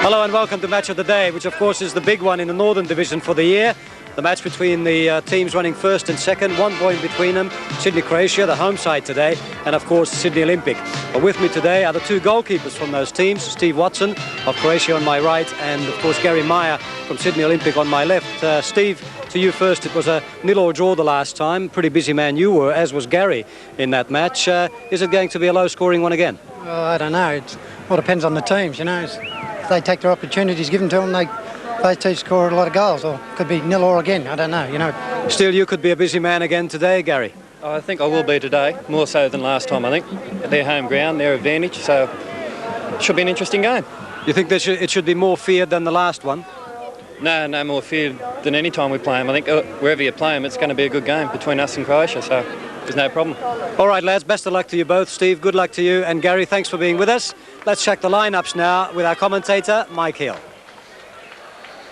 Hello and welcome to Match of the Day, which of course is the big one in the Northern Division for the year. The match between the teams running first and second, 1 point between them. Sydney, Croatia, the home side today, and of course Sydney Olympic. But with me today are the two goalkeepers from those teams, Steve Watson of Croatia on my right, and of course Gary Meier from Sydney Olympic on my left. Steve, to you first. It was a 0-0 draw the last time. Pretty busy man you were, as was Gary in that match. Is it going to be a low-scoring one again? Well, I don't know. It all depends on the teams, you know. If they take their opportunities given to them, they two score a lot of goals, or it could be 0-0 again. I don't know, you know. Still, you could be a busy man again today, Gary. I think I will be today, more so than last time, I think. Their home ground, their advantage, so it should be an interesting game. You think it should be more feared than the last one? No more feared than any time we play them. I think wherever you play them, it's going to be a good game between us and Croatia, so there's no problem. All right, lads, best of luck to you both. Steve, good luck to you. And Gary, thanks for being with us. Let's check the lineups now with our commentator, Mike Hill.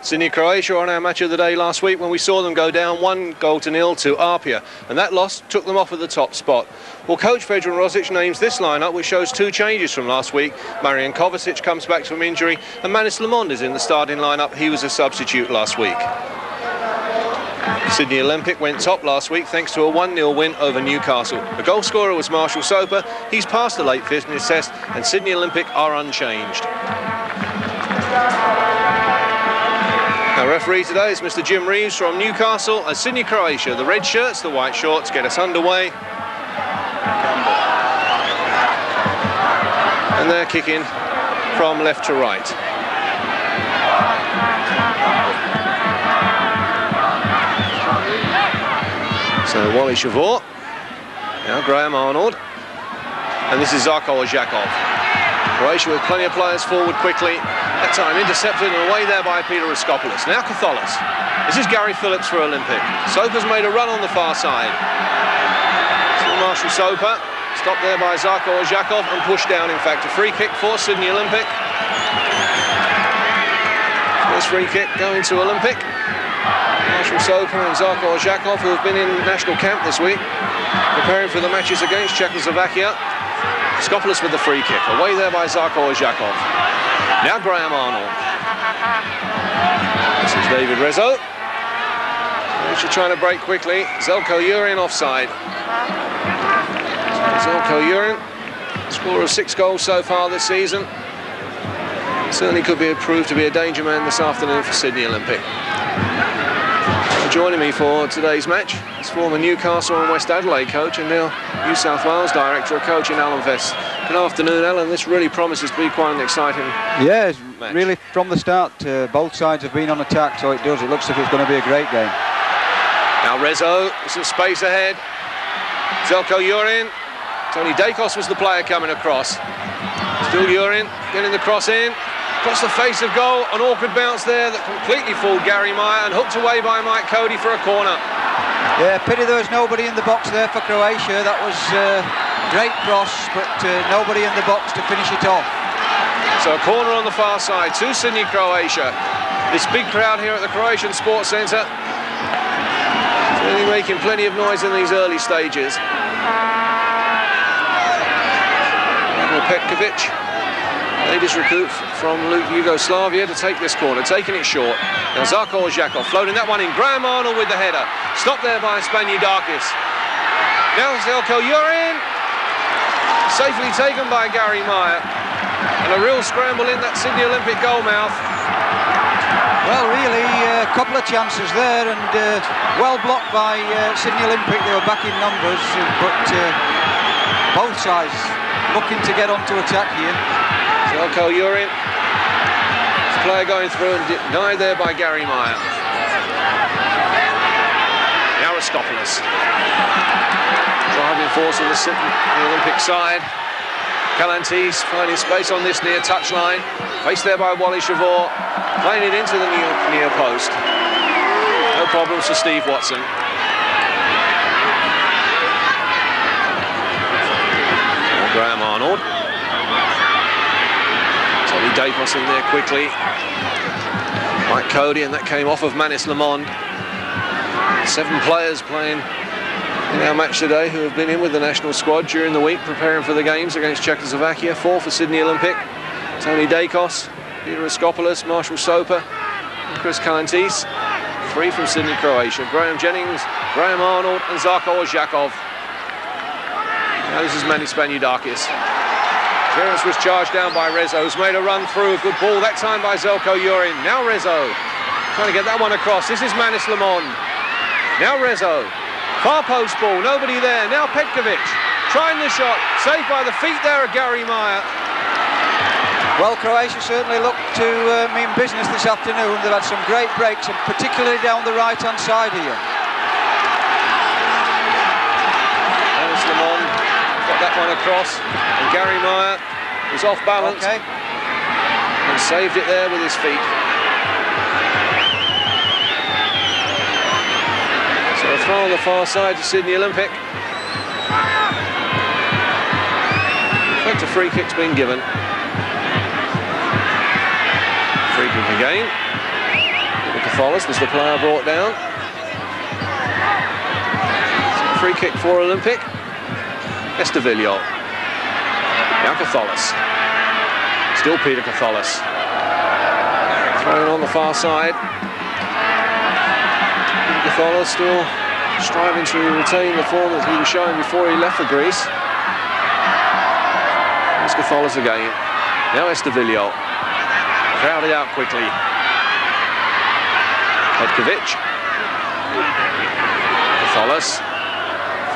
Sydney, Croatia on our match of the day last week when we saw them go down 1-0 to Apia, and that loss took them off at the top spot. Well, coach Vedran Rozic names this lineup, which shows two changes from last week. Marijan Kovacic comes back from injury, and Lamond is in the starting lineup. He was a substitute last week. Sydney Olympic went top last week thanks to a 1-0 win over Newcastle. The goal scorer was Marshall Soper. He's passed the late fitness test, and Sydney Olympic are unchanged. Our referee today is Mr. Jim Reeves from Newcastle, and Sydney, Croatia. The red shirts, the white shorts get us underway. And they're kicking from left to right. So Wally Savor, now Graham Arnold, and this is Zarko Odzakov. Croatia with plenty of players forward quickly. That time intercepted and away there by Peter Raskopoulos. Now Katholos. This is Gary Phillips for Olympic. Soper's made a run on the far side. Still Marshall Soper. Stopped there by Zarko Odzakov and pushed down, in fact. A free kick for Sydney Olympic. First free kick going to Olympic. Marshall Soper and Zarko Odzakov, who have been in national camp this week, preparing for the matches against Czechoslovakia. Raskopoulos with the free kick. Away there by Zarko Odzakov. Now Graham Arnold. This is David Rezo. Croatia trying to break quickly. Zjelko Jurin offside. So Zjelko Jurin, scorer of 6 goals so far this season. Certainly could be proved to be a danger man this afternoon for Sydney Olympic. Joining me for today's match is former Newcastle and West Adelaide coach and now New South Wales director of coaching, Alan Vest. Good afternoon, Alan. This really promises to be quite an exciting match. Really from the start, both sides have been on attack, so it does. It looks as if it's going to be a great game. Now Rezo, some space ahead. Zjelko Jurin. Spyridakos was the player coming across. Still Jurin getting the cross in. Across the face of goal, an awkward bounce there that completely fooled Gary Meier and hooked away by Mike Coady for a corner. Yeah, pity there was nobody in the box there for Croatia. That was a great cross, but nobody in the box to finish it off. So a corner on the far side to Sydney, Croatia. This big crowd here at the Croatian Sports Centre really making plenty of noise in these early stages. Petkovic, latest recruit from Yugoslavia, to take this corner, taking it short. Now Zarko Odzakov floating that one in. Graham Arnold with the header. Stopped there by Spanoudakis. Now Zjelko Jurin. Safely taken by Gary Meier. And a real scramble in that Sydney Olympic goal mouth. Well, really, a couple of chances there, and well blocked by Sydney Olympic. They were back in numbers, but both sides looking to get onto attack here. Zjelko Jurin. Player going through and denied there by Gary Meier. Now Raskopoulos. Driving force on the Olympic side. Kalantzis finding space on this near touchline. Faced there by Wally Savor. Playing it into the near post. No problems for Steve Watson. Graham Arnold. Spyridakos in there quickly. Mike Coady, and that came off of Lamond. 7 players playing in our match today who have been in with the national squad during the week preparing for the games against Czechoslovakia. 4 for Sydney Olympic. Spyridakos, Peter Raskopoulos, Marshall Soper, and Chris Kalantzis. 3 from Sydney, Croatia. Graham Jennings, Graham Arnold, and Zarko Odzakov. Now this is Manny Spanoudakis. Clearance was charged down by Rezo, who's made a run through. Good ball that time by Zjelko Jurin. Now Rezo trying to get that one across. This is Lamond. Now Rezo. Far post ball, nobody there. Now Petkovic trying the shot. Saved by the feet there of Gary Meier. Well, Croatia certainly looked to mean business this afternoon. They've had some great breaks, and particularly down the right-hand side here. Lamond got that one across, and Gary Meier was off balance and saved it there with his feet. So a throw on the far side to Sydney Olympic. In fact, a free kick's been given. Free kick again. Katholos was the player brought down. So free kick for Olympic. Estavillo. Now Katholos. Still Peter Katholos. Thrown on the far side. Peter Katholos still striving to retain the form that he was showing before he left for Greece. Here's Katholos again. Now Estavillo. Crowded out quickly. Petkovic. Katholos.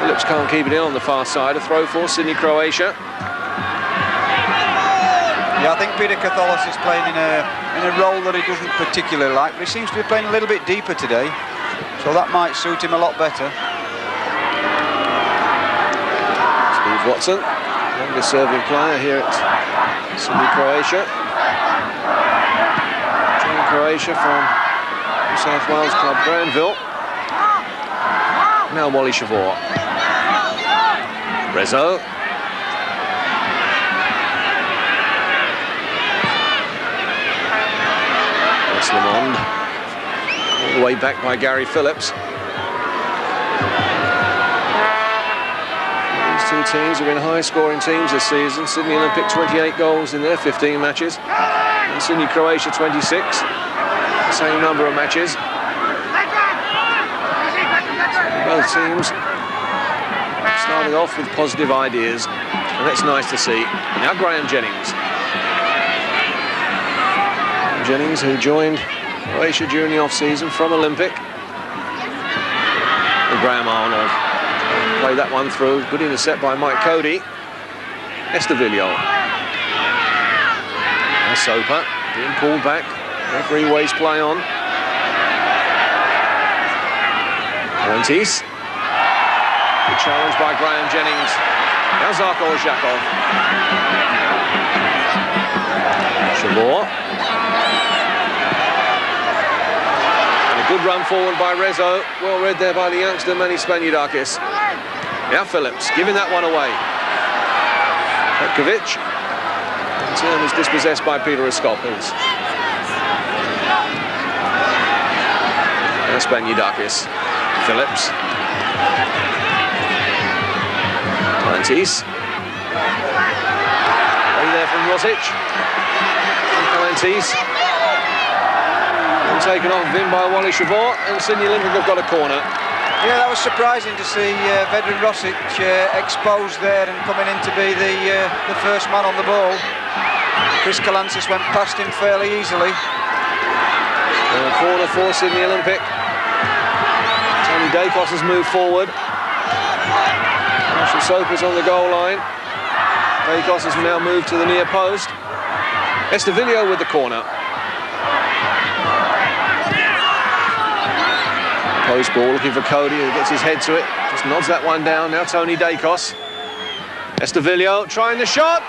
Phillips can't keep it in on the far side. A throw for Sydney, Croatia. Yeah, I think Peter Katholos is playing in a role that he doesn't particularly like, but he seems to be playing a little bit deeper today, so that might suit him a lot better. Steve Watson, longest serving player here at Sydney, Croatia. Joined Croatia from New South Wales club Granville. Now Wally Savor. Rezo. Lamond. All the way back by Gary Phillips. These two teams have been high-scoring teams this season. Sydney Olympic 28 goals in their 15 matches. And Sydney Croatia 26. The same number of matches. Both teams starting off with positive ideas, and that's nice to see. Now Graham Jennings. Jennings, who joined Croatia during the off-season from Olympic. And Graham Arnold played that one through. Good intercept by Mike Coady. Estavillo. Now Soper being pulled back. Referee weighs play on. Kalantzis. Good challenge by Graham Jennings. Now Zarko Odzakov. Savor. Good run forward by Rezo, well read there by the youngster Manny Spanoudakis. Now Phillips, giving that one away. Petkovic, in turn is dispossessed by Peter Raskopoulos. Now Spanoudakis, Phillips. Kalantzis. Way there from Rozic. And Kalantzis. Taken off him by Wally Savor, and Sydney Olympic have got a corner. Yeah, that was surprising to see Vedran Rozic exposed there and coming in to be the first man on the ball. Chris Kalantzis went past him fairly easily. And a corner for Sydney Olympic. Spyridakos has moved forward. Marshall Soper's on the goal line. Spyridakos has now moved to the near post. Estavillo with the corner. Post ball, looking for Coady, who gets his head to it. Just nods that one down. Now Spyridakos. Estavillo trying the shot.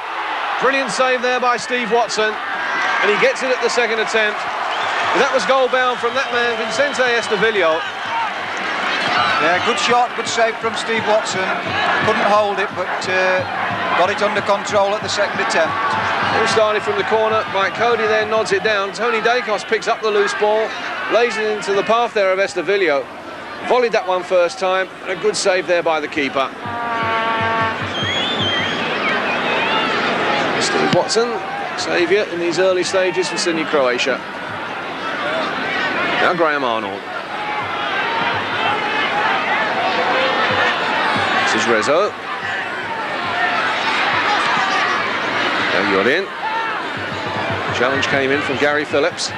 Brilliant save there by Steve Watson. And he gets it at the second attempt. And that was goal bound from that man, Vicente Estavillo. Yeah, good shot, good save from Steve Watson. Couldn't hold it, but got it under control at the second attempt. All started from the corner. Mike Coady there nods it down. Spyridakos picks up the loose ball. Lays it into the path there of Estavillo. Volleyed that one first time, and a good save there by the keeper. Steve Watson saviour in these early stages for Sydney, Croatia. Now Graham Arnold. This is Rezo. Now Jurin. Challenge came in from Gary Phillips.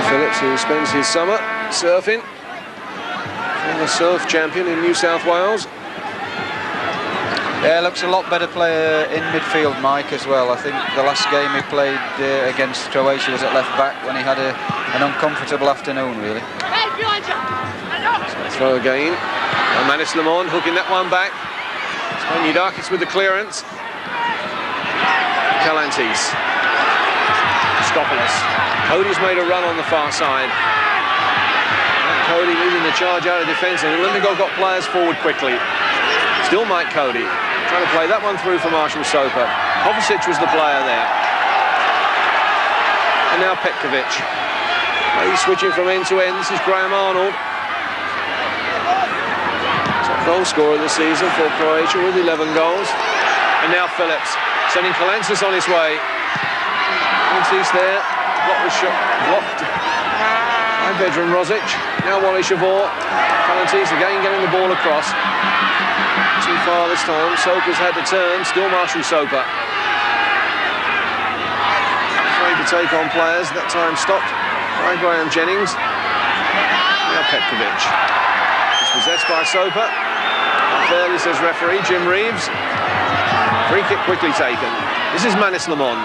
Phillips, who spends his summer surfing. Former surf champion in New South Wales. Yeah, looks a lot better player in midfield, Mike, as well. I think the last game he played against Croatia was at left back when he had an uncomfortable afternoon, really. So throw again. Lamond hooking that one back. Spanoudakis with the clearance. Kalantzis. Raskopoulos. Coady's made a run on the far side. Coady leading the charge out of defence, and Olympico got players forward quickly. Still Mike Coady trying to play that one through for Marshall Soper. Kovacic was the player there. And now Petkovic. He's switching from end to end. This is Graham Arnold. Top goal scorer this season for Croatia with 11 goals. And now Phillips sending Kalantzis on his way. Kalantzis there. Blocked by Vedran Rozic. Now Wally Savor. Kalantzis again getting the ball across. Too far this time. Soper's had to turn. Still Marshall Soper. Afraid to take on players. That time stopped by Graham Jennings. Now Petkovic. Dispossessed by Soper. Unfairly, says referee Jim Reeves. Free kick quickly taken. This is Lamond.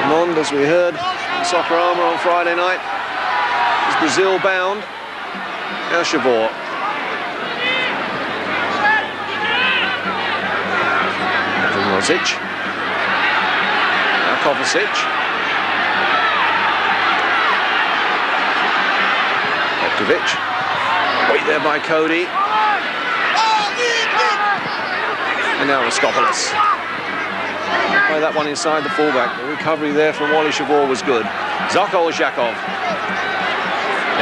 Lamond, as we heard in Soccer Armour on Friday night, is Brazil bound. Now Savor. Rozic. Now Kovacic. Petkovic. Wait there by Coady. And now Raskopoulos. Play that one inside the fullback. The recovery there from Wally Savor was good. Zarko Odzakov.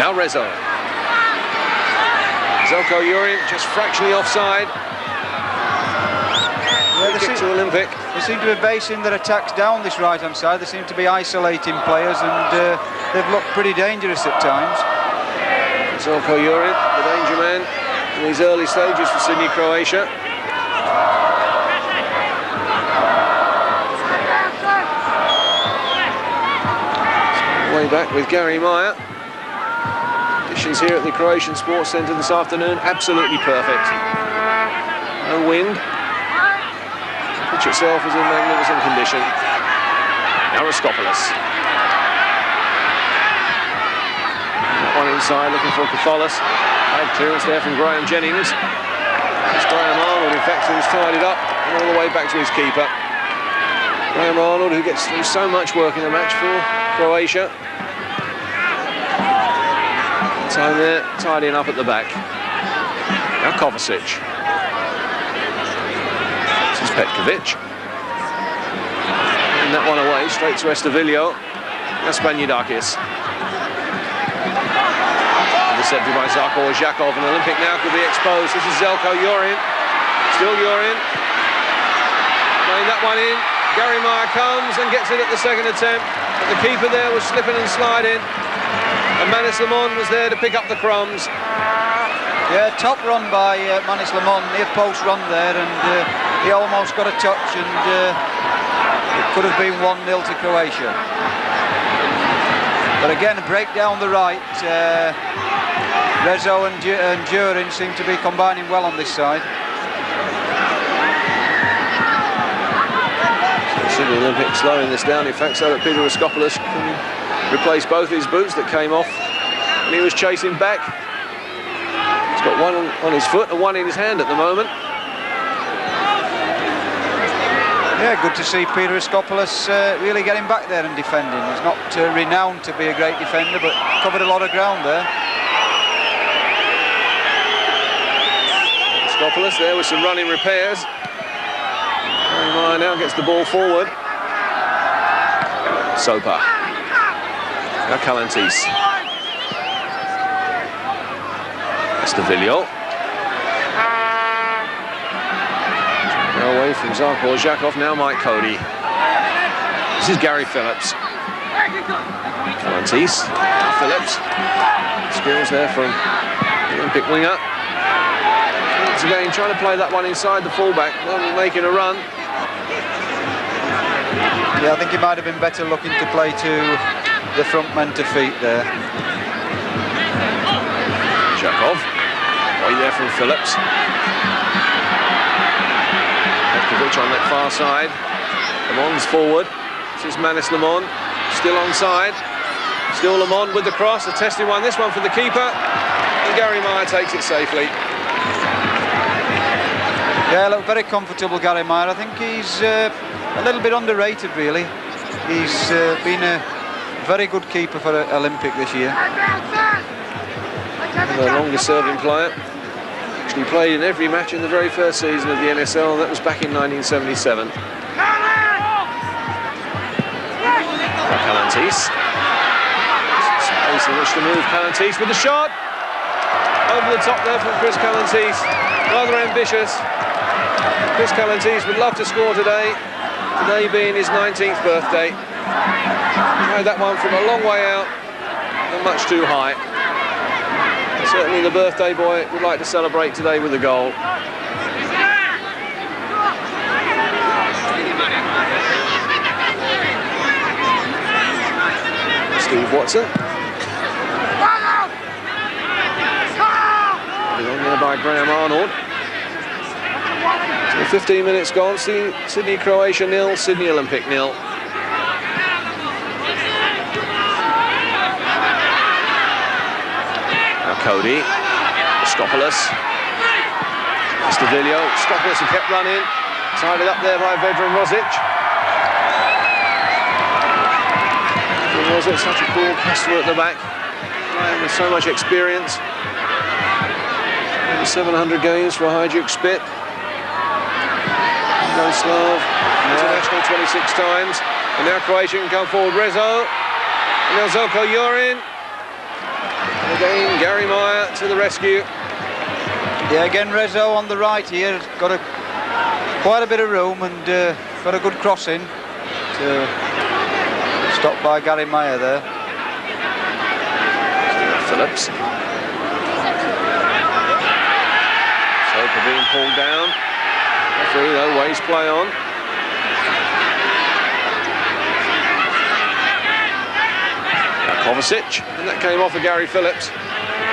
Now Rezo. Zjelko Jurin just fractionally offside. Kick to Olympic. They seem to be basing their attacks down this right-hand side. They seem to be isolating players, and they've looked pretty dangerous at times. Zjelko Jurin, the danger man in these early stages for Sydney, Croatia. Way back with Gary Meier. Conditions here at the Croatian Sports Centre this afternoon, absolutely perfect. No wind. The pitch itself is in magnificent condition. Now Raskopoulos. That one inside, looking for Katholos. Bad clearance there from Graham Jennings. It's Graham Arnold, in fact, who's tied it up and all the way back to his keeper. Graham Arnold, who gets through so much work in a match for Croatia. Time there, tidying up at the back. Now Kovacic. This is Petkovic. And that one away, straight to Estavillo. Now Spanoudakis. Intercepted by Zarko or Zjelko, and Olympic now could be exposed. This is Zjelko, Jurin. Still Jurin. Playing that one in. Gary Meier comes and gets it at the second attempt. But the keeper there was slipping and sliding. And Lamond was there to pick up the crumbs. Yeah, top run by Lamond, near post run there, and he almost got a touch, and it could have been 1-0 to Croatia. But again, a break down the right. Rezo and Jurin seem to be combining well on this side. So the Olympics slowing this down, in fact, so that Peter Raskopoulos can replace both his boots that came off when he was chasing back. He's got one on his foot and one in his hand at the moment. Yeah, good to see Peter Raskopoulos really getting back there and defending. He's not renowned to be a great defender, but covered a lot of ground there. Raskopoulos there with some running repairs. Meier now gets the ball forward. Soper. Now Kalantzis. Estavillo. Now away from Zarko Odzakov, now Mike Coady. This is Gary Phillips. Kalantzis, now Phillips. Skills there from the Olympic winger. Once again, trying to play that one inside the fullback, making a run. Yeah, I think he might have been better looking to play to the front men to feet there. Zjelko, way there from Phillips. Petkovic on that far side. Lamond's forward. This is Lamond, still onside. Still Lamond with the cross, a testing one. This one for the keeper. And Gary Meier takes it safely. Yeah, look, very comfortable, Gary Meier. I think he's a little bit underrated, really. He's been a very good keeper for Olympic this year. The longest serving player. Actually played in every match in the very first season of the NSL, and that was back in 1977. Kalantzis. Space in which to move. Kalantzis with the shot. Over the top there from Chris Kalantzis. Rather ambitious. Chris Kalantzis would love to score today. Today being his 19th birthday. Tried that one from a long way out and much too high. Certainly the birthday boy would like to celebrate today with a goal. Steve Watson. On there by Graham Arnold. So 15 minutes gone. Sydney Croatia 0, Sydney Olympic 0. Now Coady, Raskopoulos, Estavillo. Raskopoulos who kept running. Tied up there by Vedran Rozic. Rozic, such a cool passer at the back, playing with so much experience. Over 700 games for Hajduk Split. Yugoslav, international 26 times. And now Croatia can come forward. Rezo. And now Zjelko Jurin. And again, Gary Meier to the rescue. Yeah, again, Rezo on the right here. Got quite a bit of room and got a good cross in. Stopped by Gary Meier there. Phillips. Savor being pulled down. Referee though, waves play on. Now Kovacic, and that came off of Gary Phillips.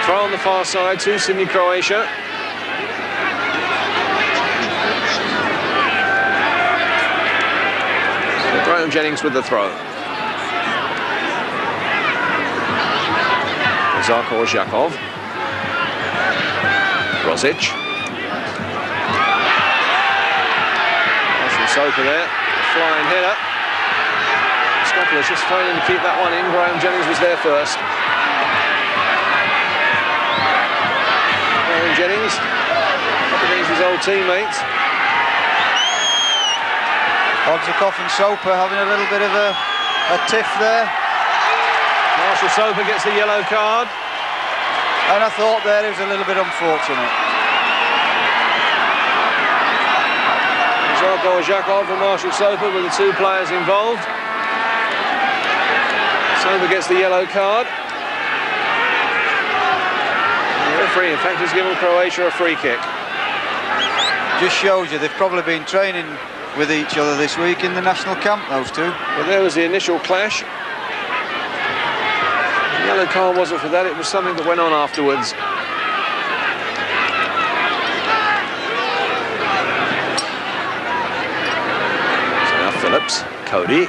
Throw on the far side to Sydney Croatia. So Jennings with the throw. Zarko Odzakov. Rozic. Savor there, flying header. Raskopoulos just failing to keep that one in. Graham Jennings was there first. Graham Jennings up against his old teammates. Odzakov and Savor having a little bit of a tiff there. Savor gets the yellow card. And I thought there it was a little bit unfortunate. Zarko Odzakov and Savor were the two players involved. Savor gets the yellow card. The referee, in fact, has given Croatia a free kick. Just shows you they've probably been training with each other this week in the national camp, those two. Well, there was the initial clash. The yellow card wasn't for that, it was something that went on afterwards. So now Phillips, Coady,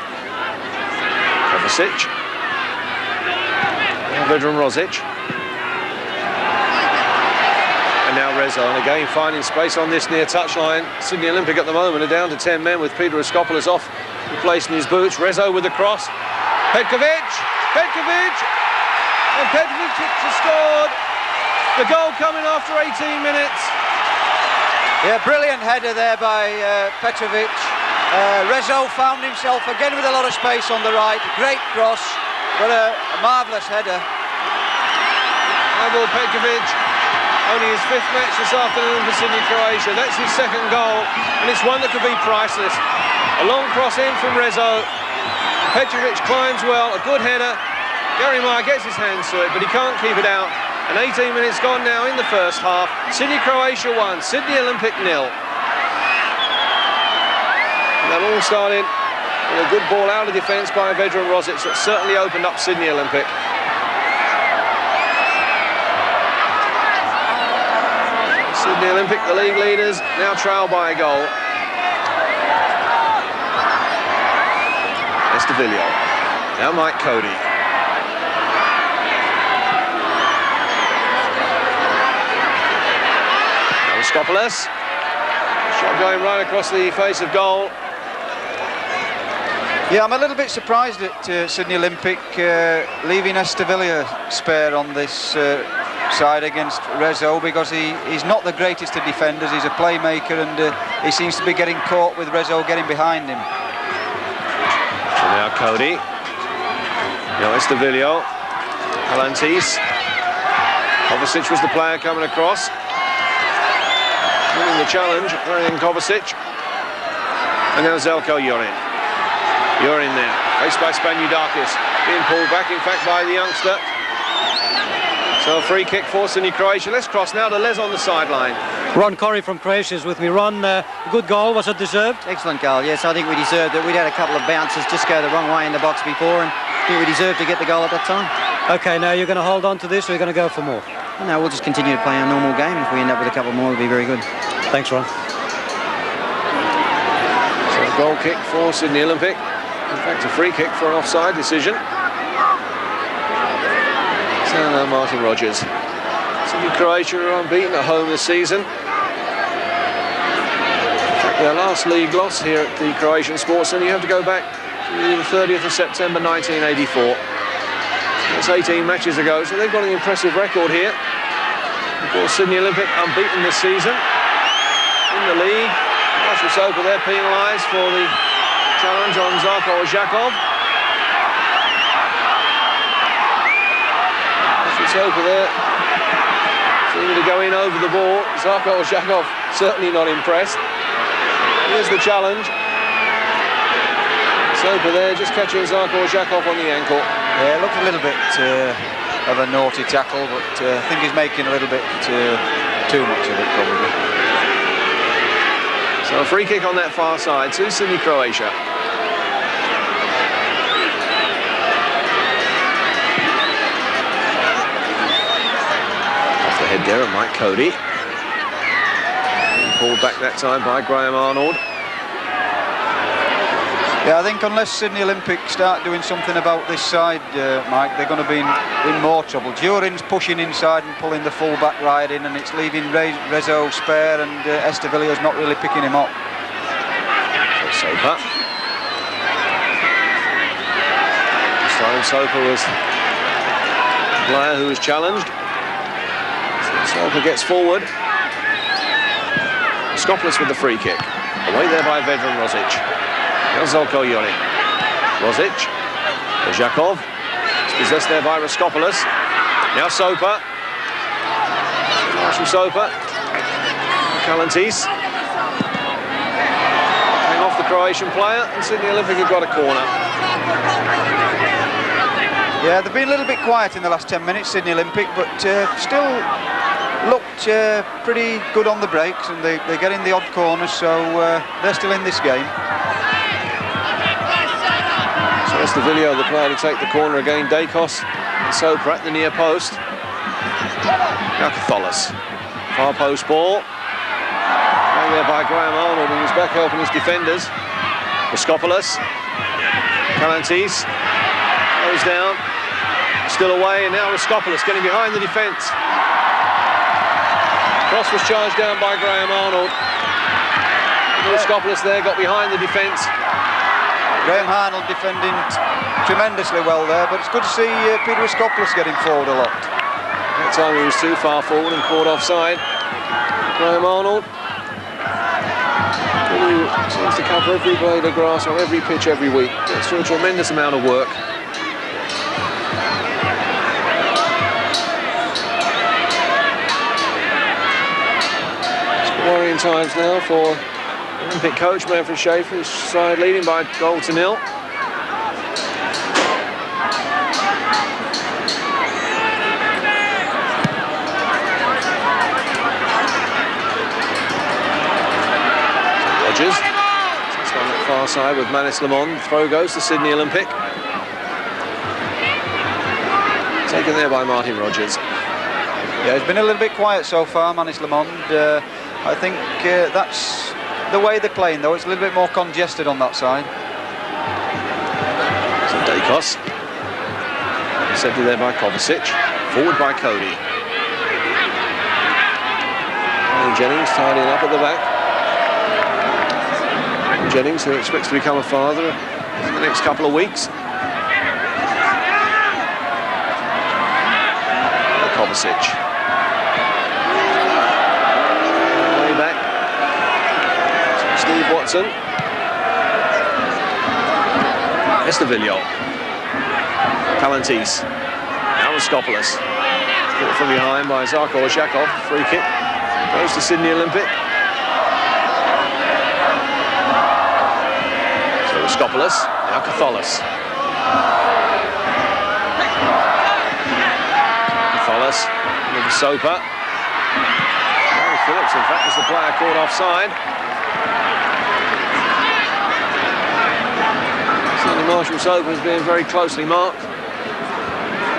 Kovacic, and Vedran Rozic. And now Rezo, and again finding space on this near touchline. Sydney Olympic at the moment are down to 10 men with Peter Raskopoulos off, replacing his boots. Rezo with the cross. Petkovic! And Petkovic has scored. The goal coming after 18 minutes. Yeah, brilliant header there by Petkovic. Rezo found himself again with a lot of space on the right. Great cross, but a marvellous header. High ball Petkovic. only his 5th match this afternoon for Sydney Croatia. That's his 2nd goal, and it's one that could be priceless. A long cross in from Rezo. Petkovic climbs well, a good header. Gary Meier gets his hands to it, but he can't keep it out. And 18 minutes gone now in the first half. Sydney Croatia 1, Sydney Olympic 0. And that all started with a good ball out of defence by Vedran Rozic that certainly opened up Sydney Olympic. Sydney Olympic, the league leaders, now trail by a goal. Estavillo. Now Mike Coady. Raskopoulos. Shot going right across the face of goal. Yeah, I'm a little bit surprised at Sydney Olympic leaving Estavillo spare on this side against Rezo, because he's not the greatest of defenders. He's a playmaker, and he seems to be getting caught with Rezo getting behind him. So now Coady. Now Estavillo. Kalantzis. Kovacic was the player coming across. Winning the challenge, Marijan Kovacic. And now Zjelko Jurin. Jurin there, faced by Spanoudakis. Being pulled back, in fact, by the youngster. So a free kick for Sydney Croatia. Let's cross now to Les on the sideline. Ron Corrie from Croatia is with me. Ron, good goal. Was it deserved? Excellent goal, yes. I think we deserved it. We'd had a couple of bounces just go the wrong way in the box before, and I think we deserved to get the goal at that time. OK, now you're going to hold on to this, or you're going to go for more? No, we'll just continue to play our normal game. If we end up with a couple more, it'll be very good. Thanks, Ron. So a goal kick for Sydney Olympic. In fact, a free kick for an offside decision. So now Martyn Rogers. Sydney Croatia are unbeaten at home this season. In fact, their last league loss here at the Croatian Sports Centre, you have to go back to the 30th of September 1984. That's 18 matches ago, so they've got an impressive record here. Of course, Sydney Olympic unbeaten this season in the league. Savor there penalised for the challenge on Zarko Odzakov. Savor there seeming to go in over the ball. Zarko Odzakov certainly not impressed. Here's the challenge. Savor there just catching Zarko Odzakov on the ankle. Yeah, it looked a little bit of a naughty tackle, but I think he's making a little bit too much of it, probably. So a free kick on that far side to Sydney Croatia. Off the head there of Mike Coady. Pulled back that time by Graham Arnold. Yeah, I think unless Sydney Olympic start doing something about this side, Mike, they're going to be in more trouble. Jurin's pushing inside and pulling the full back right in, and it's leaving Rezo spare, and Estavillo's not really picking him up. Savor. This time Savor was the player who was challenged. Savor gets forward. Raskopoulos with the free kick. Away there by Vedran Rozic. Now Zjelko Jurin. Rozic. Odzakov. It's possessed there by Raskopoulos. Now Savor. Marshall Savor. Kalantzis. Hang off the Croatian player, and Sydney Olympic have got a corner. Yeah, they've been a little bit quiet in the last 10 minutes, Sydney Olympic, but still looked pretty good on the breaks, and they get in the odd corners, so they're still in this game. So Estavillo, the player to take the corner again. Dakos and Savor at the near post. Now Katholos. Far post ball. Going there by Graham Arnold, who was back helping his defenders. Raskopoulos. Kalantzis. Goes down. Still away, and now Raskopoulos getting behind the defence. Cross was charged down by Graham Arnold. Raskopoulos there got behind the defence. Graham Arnold defending tremendously well there, but it's good to see Peter Raskopoulos getting forward a lot. That time he was too far forward and caught offside. Graham Arnold. He seems to cover every blade of grass on every pitch every week. Gets through a tremendous amount of work. Trying times now for Olympic coach Manfred Schaefer, his side leading by 1-0. Rogers, it's on that far side with Lamond. Throw goes to Sydney Olympic. Taken there by Martyn Rogers. Yeah, it's been a little bit quiet so far, Lamond. I think that's the way they're playing, though. It's a little bit more congested on that side. Spyridakos. Intercepted there by Kovacic. Forward by Coady. And Jennings tidying up at the back. Jennings, who expects to become a father in the next couple of weeks. Kovacic. Way back. Steve Watson. Estavillo. Kalantzis. Now Raskopoulos. Put from behind by Zarko Odzakov. Free kick. Goes to Sydney Olympic. So Raskopoulos. Now Katholos. With the Soper. Phillips, in fact, is the player caught offside. Certainly Marshall Soper has been very closely marked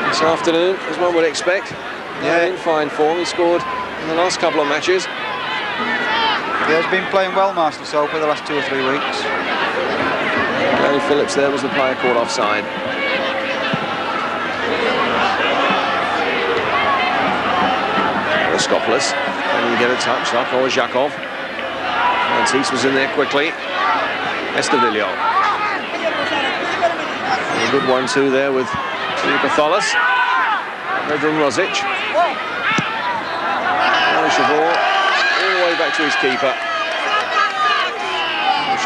this afternoon, as one would expect. Yeah, in fine form. He scored in the last couple of matches. Yeah, he's been playing well, Master Soper, the last 2 or 3 weeks. Phillips there was the player caught offside. Raskopoulos, and you get a touch, Zarko Odzakov. Kalantzis was in there quickly. Estavillo. A good 1-2 there with Katholos. Vedran Rozic. Savor all the way back to his keeper.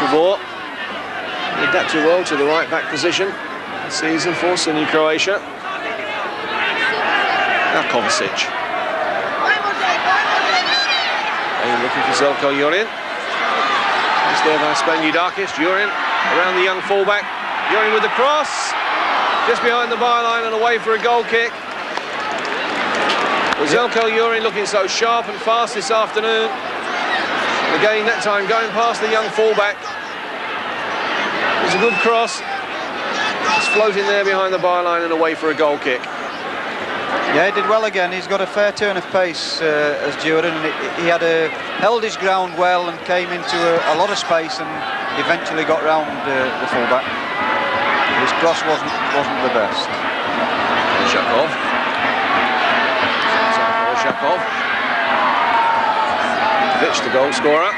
Savor adapted well to the right back position this season for Sydney, Croatia. Now Kovacic. Looking for Zjelko Jurin. He's there by Spanoudakis. Jurin around the young fullback. Jurin with the cross. Just behind the byline and away for a goal kick. Well, Zjelko Jurin looking so sharp and fast this afternoon. Again, that time going past the young fullback. It was a good cross. Just floating there behind the byline and away for a goal kick. Yeah, he did well again. He's got a fair turn of pace as Jurin. He had held his ground well and came into a lot of space and eventually got round the fullback. His cross wasn't the best. Zjelko. Pitch, the goal scorer.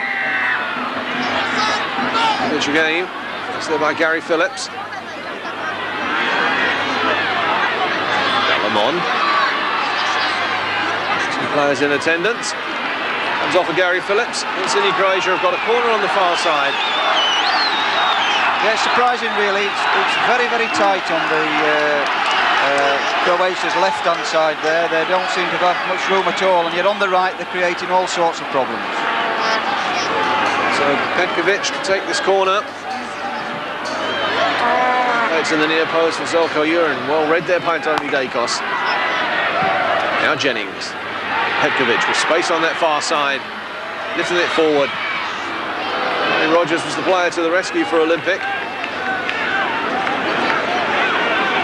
Pitch again. It's there by Gary Phillips. Lamond. Players in attendance. Comes off of Gary Phillips. And Sydney Croatia have got a corner on the far side. Yeah, it's surprising really. It's very, very tight on the Croatia's left-hand side there. They don't seem to have much room at all, and yet on the right they're creating all sorts of problems. So Petkovic to take this corner. It's in the near post for Zjelko Jurin. Well read there by Spyridakos. Now Jennings. Petkovic with space on that far side, lifting it forward. And Rogers was the player to the rescue for Olympic.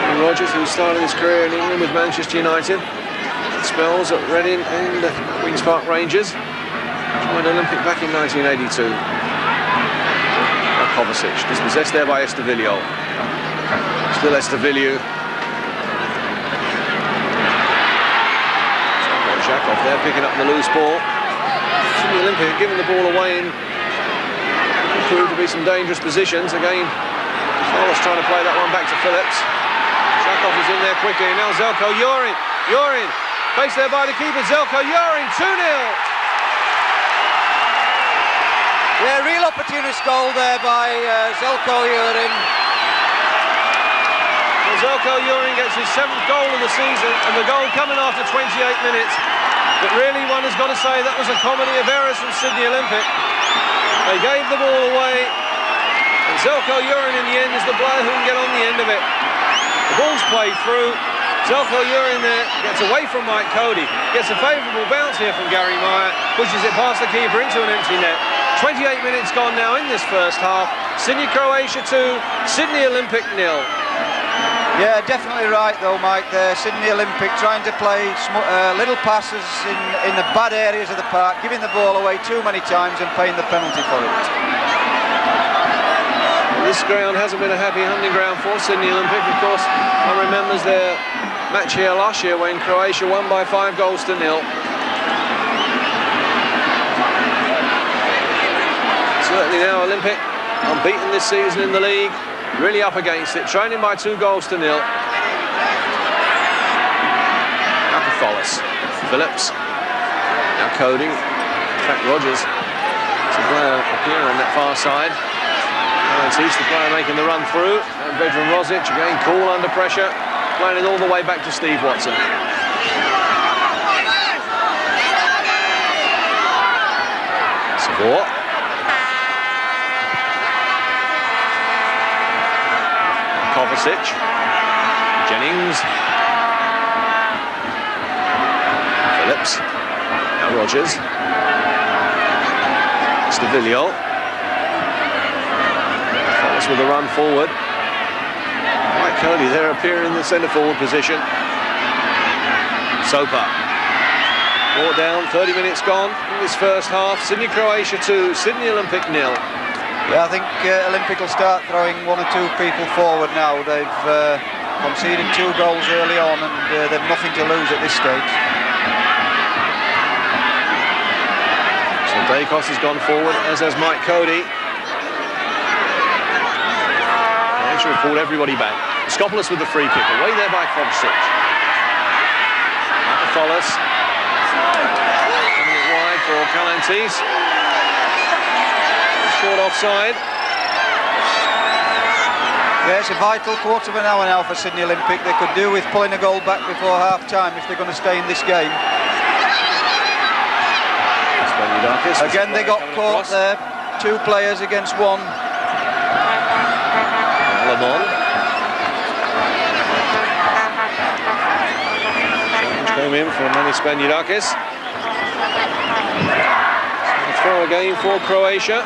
And Rogers, who started his career in England with Manchester United, spells at Reading and Queen's Park Rangers, joined Olympic back in 1982. Now Kovacic, dispossessed there by Estavillo. Still Estavillo. Zjelko there picking up the loose ball. Sydney Olympic giving the ball away in proved to be some dangerous positions. Again, Katholos trying to play that one back to Phillips. Zjelko is in there quickly. Now Zjelko Jurin. Jurin faced there by the keeper. Zjelko Jurin 2-0. Yeah, real opportunist goal there by Zjelko Jurin. Zjelko Jurin gets his 7th goal of the season, and the goal coming after 28 minutes. But really, one has got to say that was a comedy of errors from Sydney Olympic. They gave the ball away, and Zjelko Jurin in the end is the player who can get on the end of it. The ball's played through. Zjelko Jurin there gets away from Coady, gets a favourable bounce here from Gary Meier, pushes it past the keeper into an empty net. 28 minutes gone now in this first half. Sydney Croatia 2, Sydney Olympic 0. Yeah, definitely right though, Mike. There, Sydney Olympic trying to play little passes in the bad areas of the park, giving the ball away too many times and paying the penalty for it. This ground hasn't been a happy hunting ground for Sydney Olympic. Of course, one remembers their match here last year when Croatia won by 5 goals to 0. Certainly now Olympic, unbeaten this season in the league, really up against it, trailing by 2 goals to 0. Katholos, Phillips, now Coady. In fact, Rogers, it's a player up here on that far side. Kalantzis, the player making the run through, and Vedran Rozic again cool under pressure, playing it all the way back to Steve Watson. Savor. Kovacic, Jennings, Phillips, now Rogers, Estavillo, Phillips with a run forward. Coady there appearing in the centre forward position. Savor, brought down, 30 minutes gone in this first half. Sydney Croatia 2, Sydney Olympic 0. Yeah, I think Olympic will start throwing 1 or 2 people forward now. They've conceded 2 goals early on and they've nothing to lose at this stage. Spyridakos has gone forward, as has Coady. Croatia have pulled everybody back. Raskopoulos with the free kick, away there by Kovacic. Katholos, coming it wide for Kalantzis. Short offside. Yeah, it's a vital quarter of an hour now for Sydney Olympic. They could do with pulling a goal back before half-time if they're going to stay in this game. Spanoudakis. Again, they got caught there. 2 players against 1. Lamond. Challenge came in from Manny Spanoudakis. Throw again for Croatia.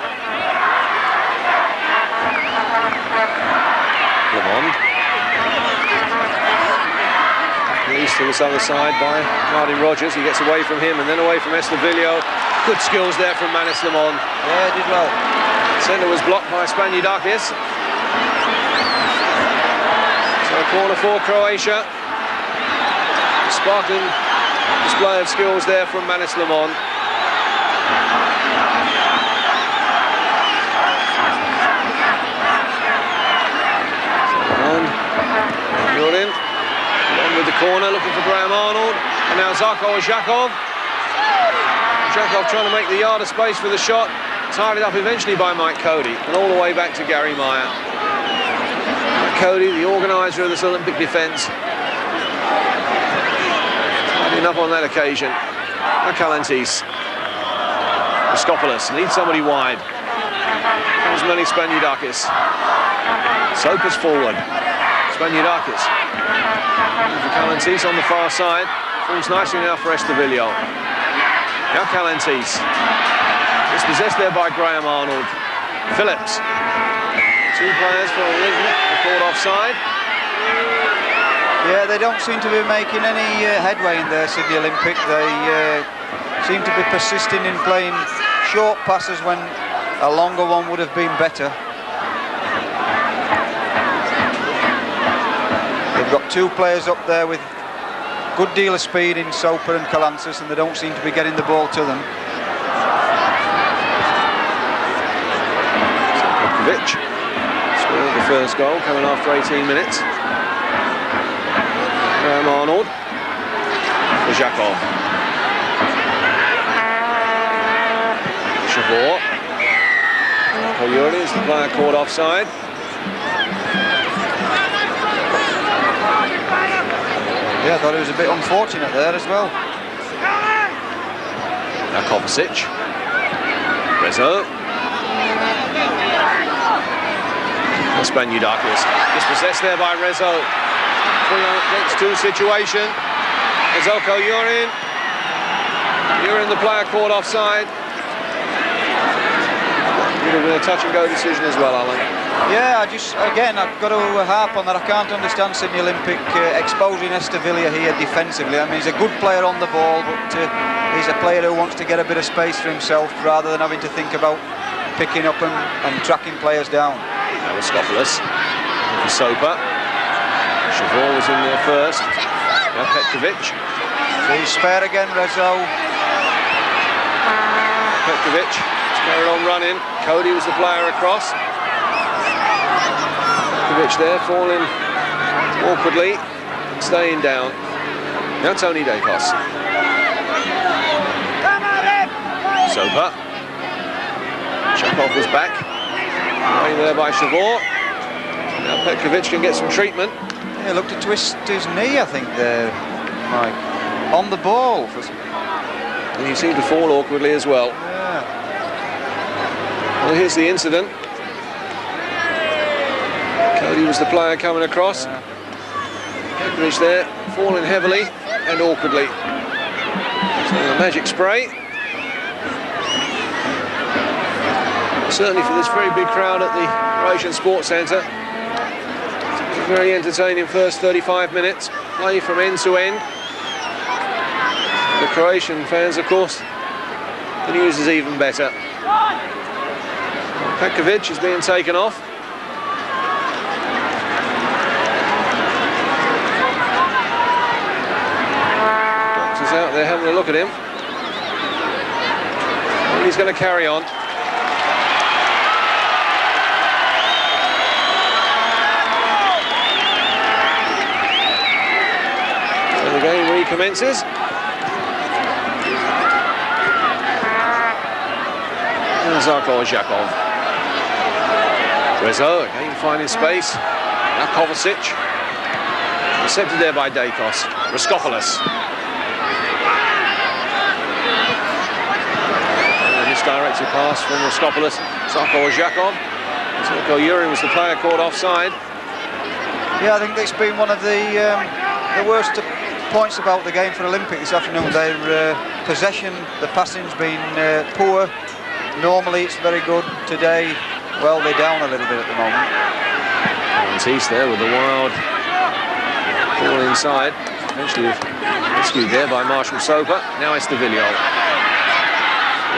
Lamond. Released to this other side by Martyn Rogers. He gets away from him and then away from Estavillo. Good skills there from Manny Lamond. Yeah, did well. Centre was blocked by Spanoudakis. So a corner for Croatia. Sparkling display of skills there from Manny Lamond. Jurin, on with the corner, looking for Arnold, and now Zarko Odzakov. Odzakov trying to make the yard of space for the shot, tied up eventually by Coady, and all the way back to Gary Meier. Coady, the organiser of this Olympic defence, tidying up on that occasion. Kalantzis, Raskopoulos needs somebody wide. Comes Manny Spanoudakis. Soper's forward. Spanoudakis. Kalantzis on the far side. Falls nicely now for Estavillo. Now Kalantzis. Dispossessed there by Arnold. Phillips. 2 players for Olympic. Called offside. Yeah, they don't seem to be making any headway in there, Sydney Olympic. They seem to be persisting in playing short passes when a longer one would have been better. They've got 2 players up there with a good deal of speed in Savor and Kalantzis, and they don't seem to be getting the ball to them. Petkovic scored the first goal coming after 18 minutes. Arnold. Odzakov. Savor. Jurin is the player caught offside. Yeah, I thought it was a bit unfortunate there as well. Now Kovacic. Rezo. Spanoudakis. Dispossessed there by Rezo. 3-against-2 situation. Zjelko, Jurin. Jurin, the player, caught offside. Would have been a touch-and-go decision as well, Alan. Yeah, again, I've got to harp on that. I can't understand Sydney Olympic exposing Estavillo here defensively. I mean, he's a good player on the ball, but he's a player who wants to get a bit of space for himself rather than having to think about picking up and tracking players down. Now Raskopoulos. Savor. Savor was in there first. Now Petkovic. So he's spare again, Rezo. Petkovic carried on running. Coady was the player across. Petkovic there falling awkwardly, staying down. Now Spyridakos. Savor. Zjelko was back. Away there by Savor. Now Petkovic can get some treatment. Yeah, looked to twist his knee, I think, there, Mike. On the ball. And he seemed to fall awkwardly as well. Yeah. Well, here's the incident. Coady was the player coming across. Petkovic there, falling heavily and awkwardly. So the magic spray. Certainly for this very big crowd at the Croatian Sports Centre. A very entertaining first 35 minutes. Play from end to end. The Croatian fans, of course, the news is even better. Petkovic is being taken off. Doctor's out there having a look at him. And he's going to carry on. So the game recommences. Zarko, Odzakov. Rezo again finding space. Now Kovacic. Intercepted there by Dakos. Raskopoulos. And a misdirected pass from Raskopoulos. Zarko, Odzakov. Zjelko, Jurin was the player caught offside. Yeah, I think it's been one of the worst points about the game for Olympic this afternoon. Their possession, the passing's been poor. Normally it's very good. Today, well, they're down a little bit at the moment. Kalantzis there with the wild ball inside. Eventually rescued there by Savor. Now Estavillo.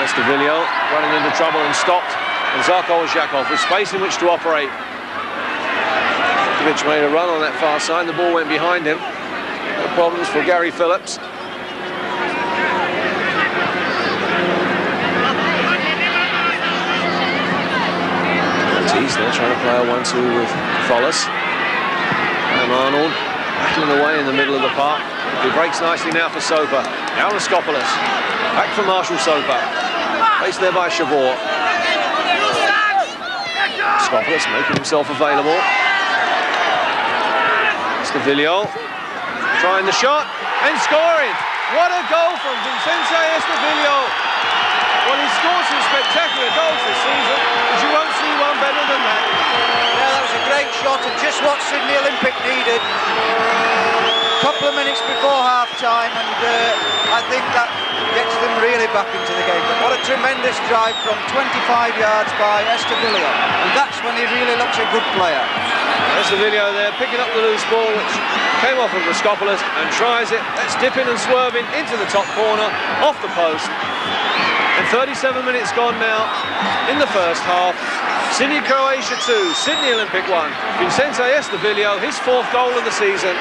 Estavillo running into trouble and stopped. And Zarko Odzakov with space in which to operate. Petkovic made a run on that far side. The ball went behind him. No problems for Gary Phillips. They're trying to play a 1-2 with Katholos. And Arnold battling away in the middle of the park. He breaks nicely now for Savor. Now Raskopoulos. Back for Savor. Placed there by Savor. Raskopoulos making himself available. Estavillo trying the shot and scoring. What a goal from Estavillo. Well, he scored some spectacular goals this season, but you won't see one better than that. Yeah, that was a great shot and just what Sydney Olympic needed. A couple of minutes before half-time, and I think that gets them really back into the game. But what a tremendous drive from 25 yards by Estavillo, and that's when he really looks a good player. Estavillo there picking up the loose ball, which came off of Raskopoulos and tries it. That's dipping and swerving into the top corner, off the post. And 37 minutes gone now in the first half. Sydney, Croatia 2, Sydney Olympic 1. Vicente Estavillo, his 4th goal of the season.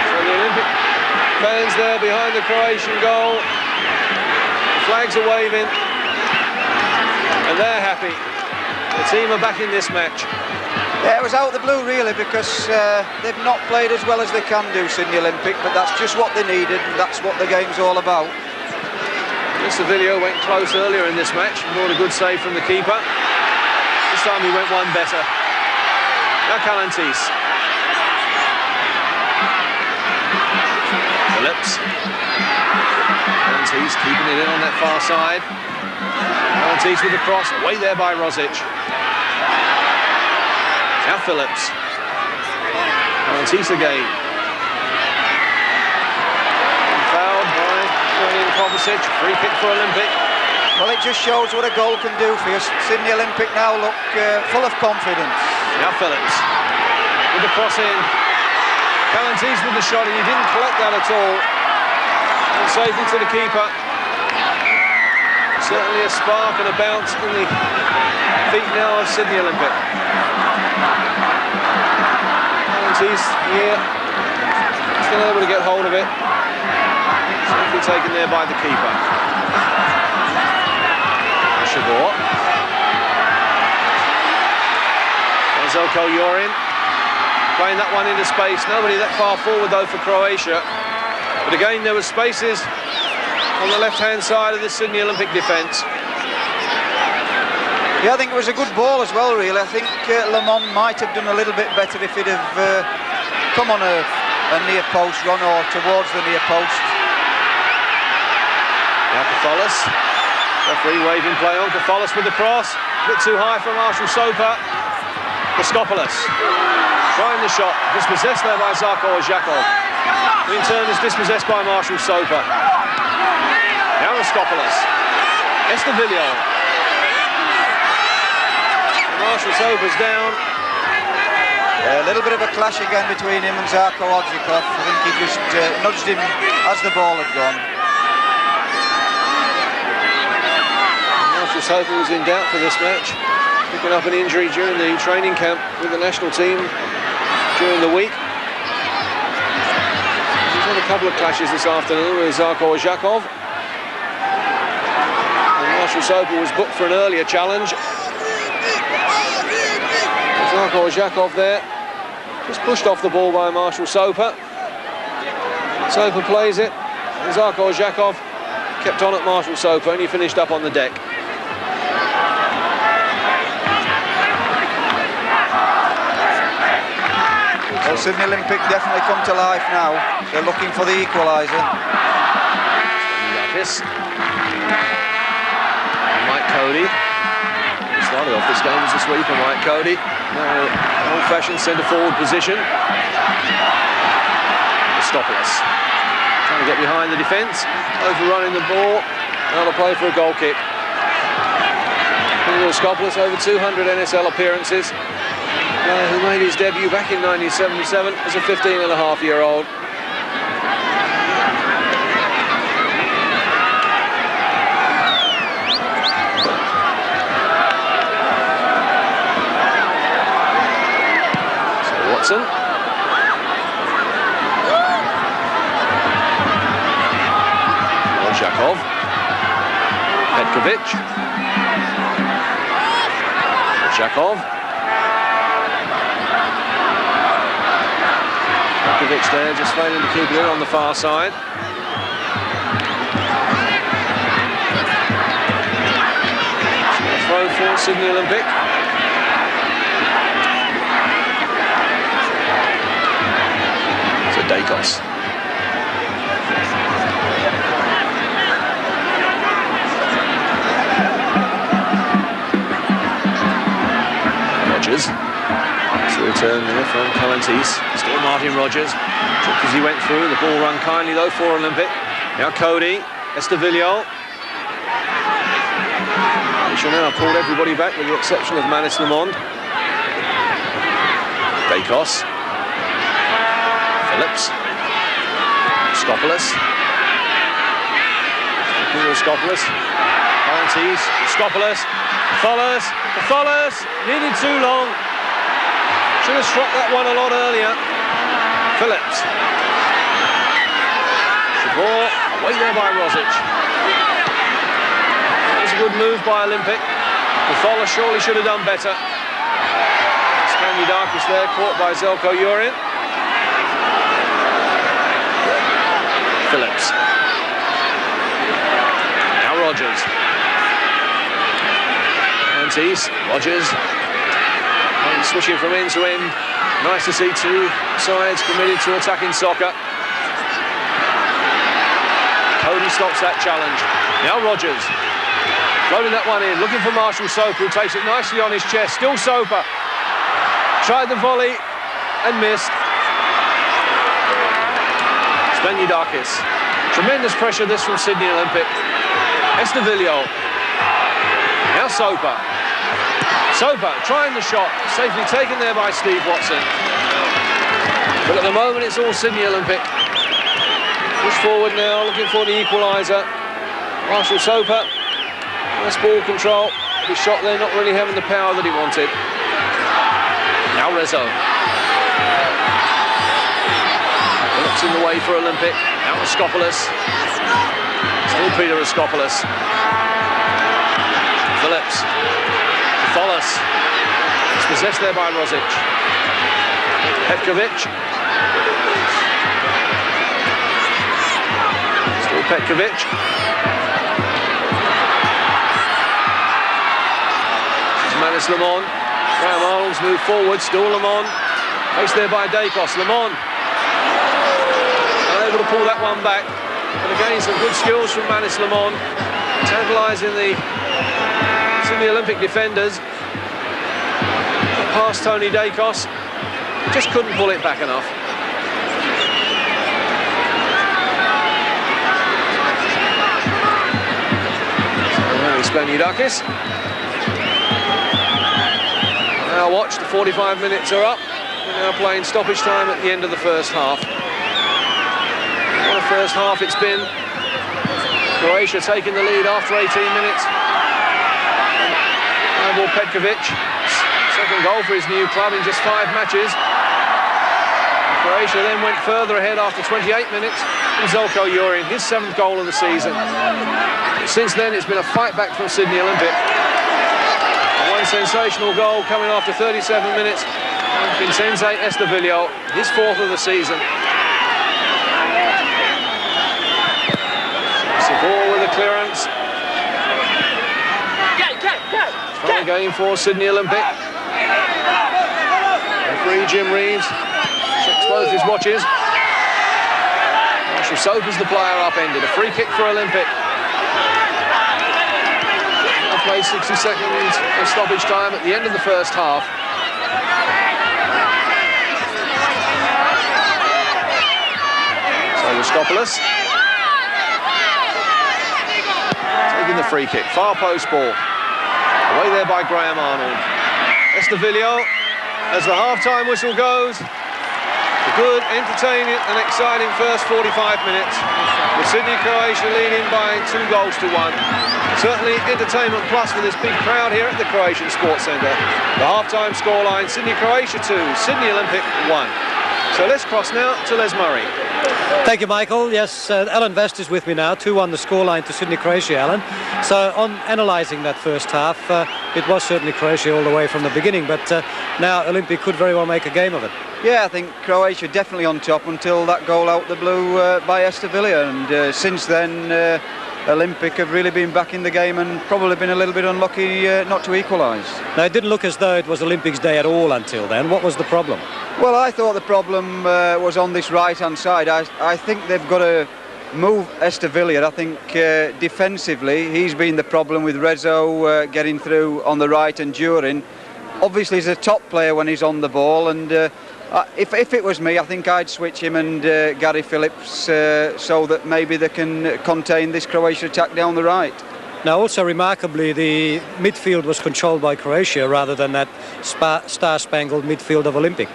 So the Olympic fans there behind the Croatian goal. The flags are waving. And they're happy. The team are back in this match. Yeah, it was out of the blue really, because they've not played as well as they can do, Sydney Olympic, but that's just what they needed, and that's what the game's all about. Estavillo went close earlier in this match, brought a good save from the keeper. This time he went one better. Now Kalantzis. Phillips. Kalantzis keeping it in on that far side. Kalantzis with the cross, away there by Rozic. Now Phillips. Kalantzis again. And fouled by Kovacic. Free kick for Olympic. Well, it just shows what a goal can do for you. Sydney Olympic now look full of confidence. Now Phillips with the cross in. Kalantzis with the shot, and he didn't collect that at all. And safely to the keeper. Certainly a spark and a bounce in the feet now of Sydney Olympic. Kalantzis here, still able to get hold of it. Safely taken there by the keeper. Savor. Zjelko Jurin playing that one into space. Nobody that far forward though for Croatia. But again, there were spaces on the left-hand side of the Sydney Olympic defence. Yeah, I think it was a good ball as well, really. I think Lamond might have done a little bit better if he'd have come on a near post run or towards the near post. Now Katholos. Referee waving play on. Katholos with the cross. A bit too high for Marshall Soper. Raskopoulos trying the shot. Dispossessed there by Zarko Odzakov. In turn is dispossessed by Marshall Soper. Now Raskopoulos. Estavillo. Marshall Soper's down. A little bit of a clash again between him and Zarko Odzakov. I think he just nudged him as the ball had gone. Savor was in doubt for this match, picking up an injury during the training camp with the national team during the week. He's had a couple of clashes this afternoon with Zarko Odzakov. And Marshall Soper was booked for an earlier challenge. Zarko Odzakov there, just pushed off the ball by Marshall Soper. Soper plays it, and Zarko Odzakov kept on at Marshall Soper, and he finished up on the deck. Well, Sydney Olympic definitely come to life now. They're looking for the equaliser. Spanoudakis. Mike Coady. Started off this game as a sweeper, Mike Coady. Now old-fashioned centre-forward position. Raskopoulos trying to get behind the defence, overrunning the ball. Now to play for a goal kick. Raskopoulos over 200 NSL appearances. Who made his debut back in 1977 as a 15-and-a-half-year-old. So Watson. Odzakov. Petkovic. Odzakov. Petkovic there, just failing to keep it in on the far side. So throw for Sydney Olympic. Spyridakos. Rogers. It's a return there from Kalantzis. Still Martyn Rogers. Tripped as he went through. The ball run kindly though for Olympic. Now Coady. Estavillo. Croatia now pulled everybody back with the exception of Lamond. Dragicevic. Phillips. Raskopoulos. Raskopoulos. Kalantzis. Raskopoulos. Katholos. Needed too long. Should have struck that one a lot earlier. Phillips. Savor. Away there by Rozic. That was a good move by Olympic. Katholos surely should have done better. Spanoudakis there, caught by Zjelko Jurin. Phillips. Now Rogers. Kalantzis. Rogers. And switching from end to end. Nice to see two sides committed to attacking soccer. he stops that challenge. Now Rogers, floating that one in, looking for Marshall Soper, who takes it nicely on his chest. Still Soper. Tried the volley and missed. Spanoudakis. Tremendous pressure this from Sydney Olympic. Estavillo. Now Soper. Soper trying the shot, safely taken there by Steve Watson. But at the moment it's all Sydney Olympic. Push forward now, looking for the equaliser. Marshall Soper. Nice ball control. His shot there not really having the power that he wanted. Now Rezo. Phillips in the way for Olympic. Now Raskopoulos. Still Peter Raskopoulos. Phillips. Katholos. It's possessed there by Rozic. Petkovic. Still Petkovic. This is Lamond. Graham Arnold's moved forward. Still Lamond. Faced there by Dakos. Lamond. Unable to pull that one back. But again, some good skills from Manis Lamond. Tantalising the Sydney Olympic defenders. Past Tony Dakos. Just couldn't pull it back enough. So Spanoudakis. Now watch, the 45 minutes are up. We're now playing stoppage time at the end of the first half. What a first half it's been. Croatia taking the lead after 18 minutes. Emil Petkovic, second goal for his new club in just 5 matches. And Croatia then went further ahead after 28 minutes. And Zjelko Jurin, his 7th goal of the season. Since then it's been a fight back from Sydney Olympic. One sensational goal coming after 37 minutes. Vincenze Estavillo, his 4th of the season. Savor with a clearance. Trying again for Sydney Olympic. Referee Jim Reeves checks both his watches. Marshall Soper's the player upended. A free kick for Olympic. Play 60 seconds of stoppage time at the end of the first half. So Raskopoulos taking the free kick, far post ball, away there by Graham Arnold. Estavillo, as the half-time whistle goes, a good, entertaining and exciting first 45 minutes. With Sydney Croatia leading by 2 goals to 1. Certainly entertainment plus for this big crowd here at the Croatian Sports Centre. The half-time scoreline, Sydney Croatia 2, Sydney Olympic 1. So let's cross now to Les Murray. Thank you, Michael. Yes, Alan Vest is with me now. 2-1 the scoreline to Sydney Croatia, Alan. So on analysing that first half, it was certainly Croatia all the way from the beginning, but now Olympic could very well make a game of it. Yeah, I think Croatia definitely on top until that goal out the blue by Estavillo, and since then Olympic have really been back in the game and probably been a little bit unlucky not to equalise. Now, it didn't look as though it was Olympics Day at all until then. What was the problem? Well, I thought the problem was on this right-hand side. I think they've got to move Estavillo. I think defensively he's been the problem with Rezo getting through on the right and Jurin. Obviously he's a top player when he's on the ball, and if it was me, I think I'd switch him and Gary Phillips so that maybe they can contain this Croatia attack down the right. Now, also remarkably, the midfield was controlled by Croatia rather than that star-spangled midfield of Olympic.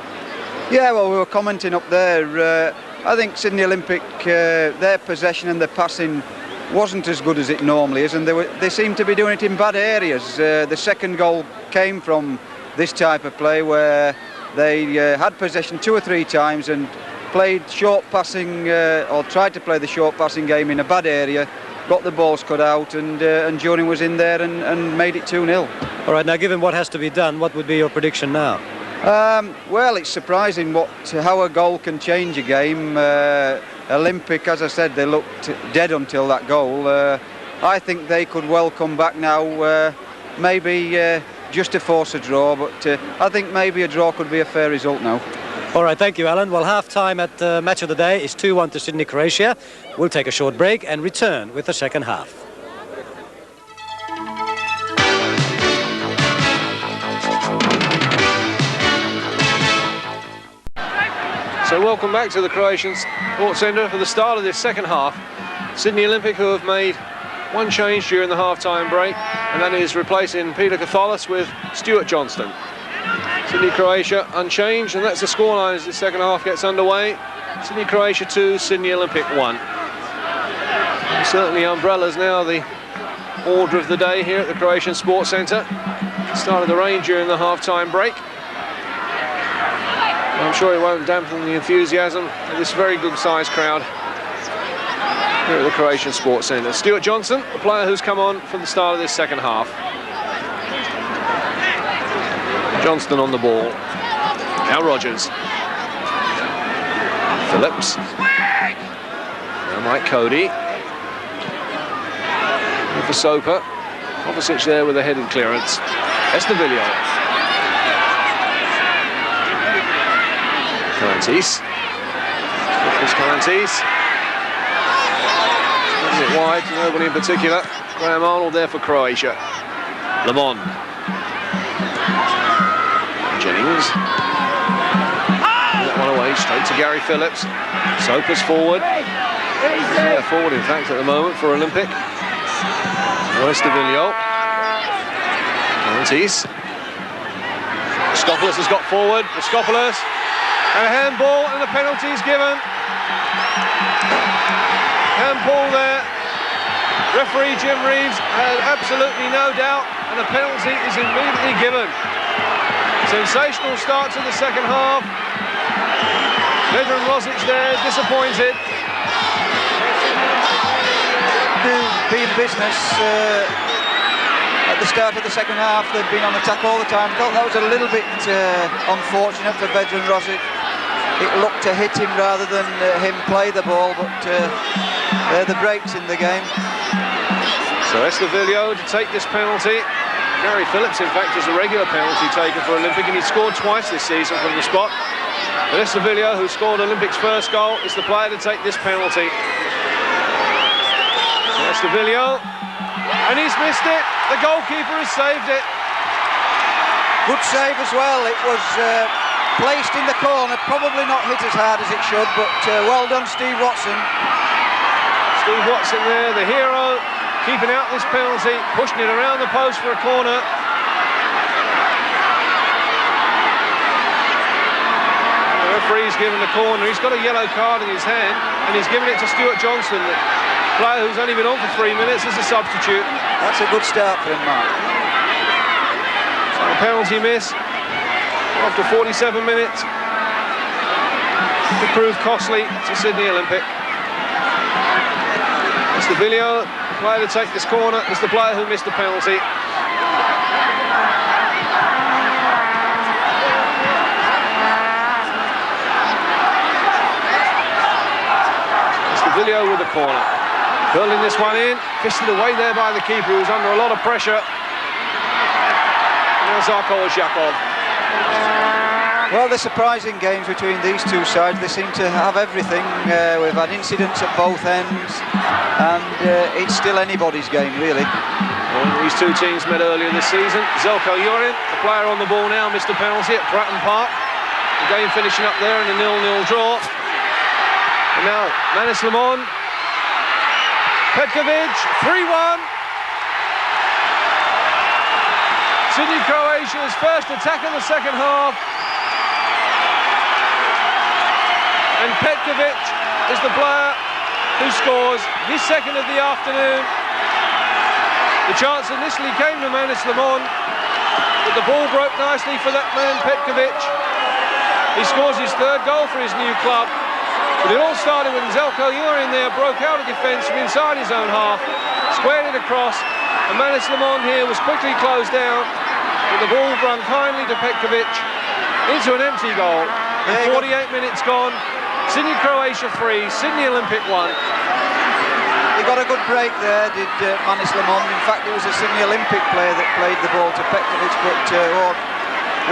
Yeah, well, we were commenting up there. I think Sydney Olympic, their possession and their passing wasn't as good as it normally is, and they seem to be doing it in bad areas. The second goal came from this type of play where they had possession 2 or 3 times and played short passing, or tried to play the short passing game in a bad area, got the balls cut out, and Jurin was in there and made it 2-0. All right, now given what has to be done, what would be your prediction now? Well, it's surprising how a goal can change a game. Olympic, as I said, they looked dead until that goal. I think they could well come back now, maybe just to force a draw, but I think maybe a draw could be a fair result now. All right, thank you, Alan. Well, half-time at the match of the day is 2-1 to Sydney, Croatia. We'll take a short break and return with the second half. So welcome back to the Croatian Sports Centre for the start of this second half. Sydney Olympic, who have made one change during the half-time break, and that is replacing Peter Katholos with Stuart Johnston. Sydney Croatia unchanged, and that's the scoreline as the second half gets underway. Sydney Croatia 2, Sydney Olympic 1. And certainly umbrellas now the order of the day here at the Croatian Sports Centre. Started the rain during the half-time break. I'm sure it won't dampen the enthusiasm of this very good-sized crowd here at the Croatian Sports Centre. Stuart Johnson, the player who's come on for the start of this second half. Johnston on the ball. Now Rogers. Phillips. Now Mike Coady. And for Soper. Kovacic there with a headed clearance. Estavillo. Kalantzis. Kalantzis. Spreading it wide to nobody in particular. Graham Arnold there for Croatia. Lamond. Jennings. That one away, straight to Gary Phillips. Soper's forward. Yeah, forward in fact at the moment for Olympic. Estavillo. Kalantzis. Raskopoulos has got forward. Raskopoulos. And a handball, and the penalty is given. Handball there. Referee Jim Reeves had absolutely no doubt, and the penalty is immediately given. Sensational start to the second half. Vedran Rozic there, disappointed. Being business at the start of the second half, they've been on attack all the time. I thought that was a little bit unfortunate for Vedran Rozic. It looked to hit him rather than him play the ball, but they're the breaks in the game. So Estavillo to take this penalty. Gary Phillips, in fact, is a regular penalty taker for Olympic, and he scored twice this season from the spot. But Estavillo, who scored Olympic's first goal, is the player to take this penalty. So Estavillo, and he's missed it. The goalkeeper has saved it. Good save as well. It was placed in the corner, probably not hit as hard as it should, but well done, Steve Watson. Steve Watson there, the hero, keeping out this penalty, pushing it around the post for a corner. The referee's given the corner. He's got a yellow card in his hand, and he's given it to Stuart Johnston, the player who's only been on for 3 minutes as a substitute. That's a good start for him, Mark. So a penalty miss after 47 minutes. It proved costly to Sydney Olympic. Estavillo, the player to take this corner, is the player who missed the penalty. Estavillo with the corner. Curling this one in, fisted away there by the keeper, who was under a lot of pressure. Now Zarko or Zjelko. Well, the surprising games between these two sides, they seem to have everything. We've had incidents at both ends, and it's still anybody's game, really. Well, these two teams met earlier this season. Zjelko Jurin, the player on the ball now, missed a penalty at Bratton Park. The game finishing up there in a 0-0 draw. And now, Lamond. Petkovic, 3-1. Sydney Croatia's first attack in the second half. And Petkovic is the player who scores his second of the afternoon. The chance initially came to Lamond, but the ball broke nicely for that man, Petkovic. He scores his third goal for his new club. But it all started when Zjelko Jurin there broke out of defence from inside his own half, squared it across, and Lamond here was quickly closed down, but the ball run kindly to Petkovic into an empty goal. And 48 minutes gone. Sydney Croatia 3, Sydney Olympic 1. He got a good break there, did Lamond. In fact, it was a Sydney Olympic player that played the ball to Petkovic, but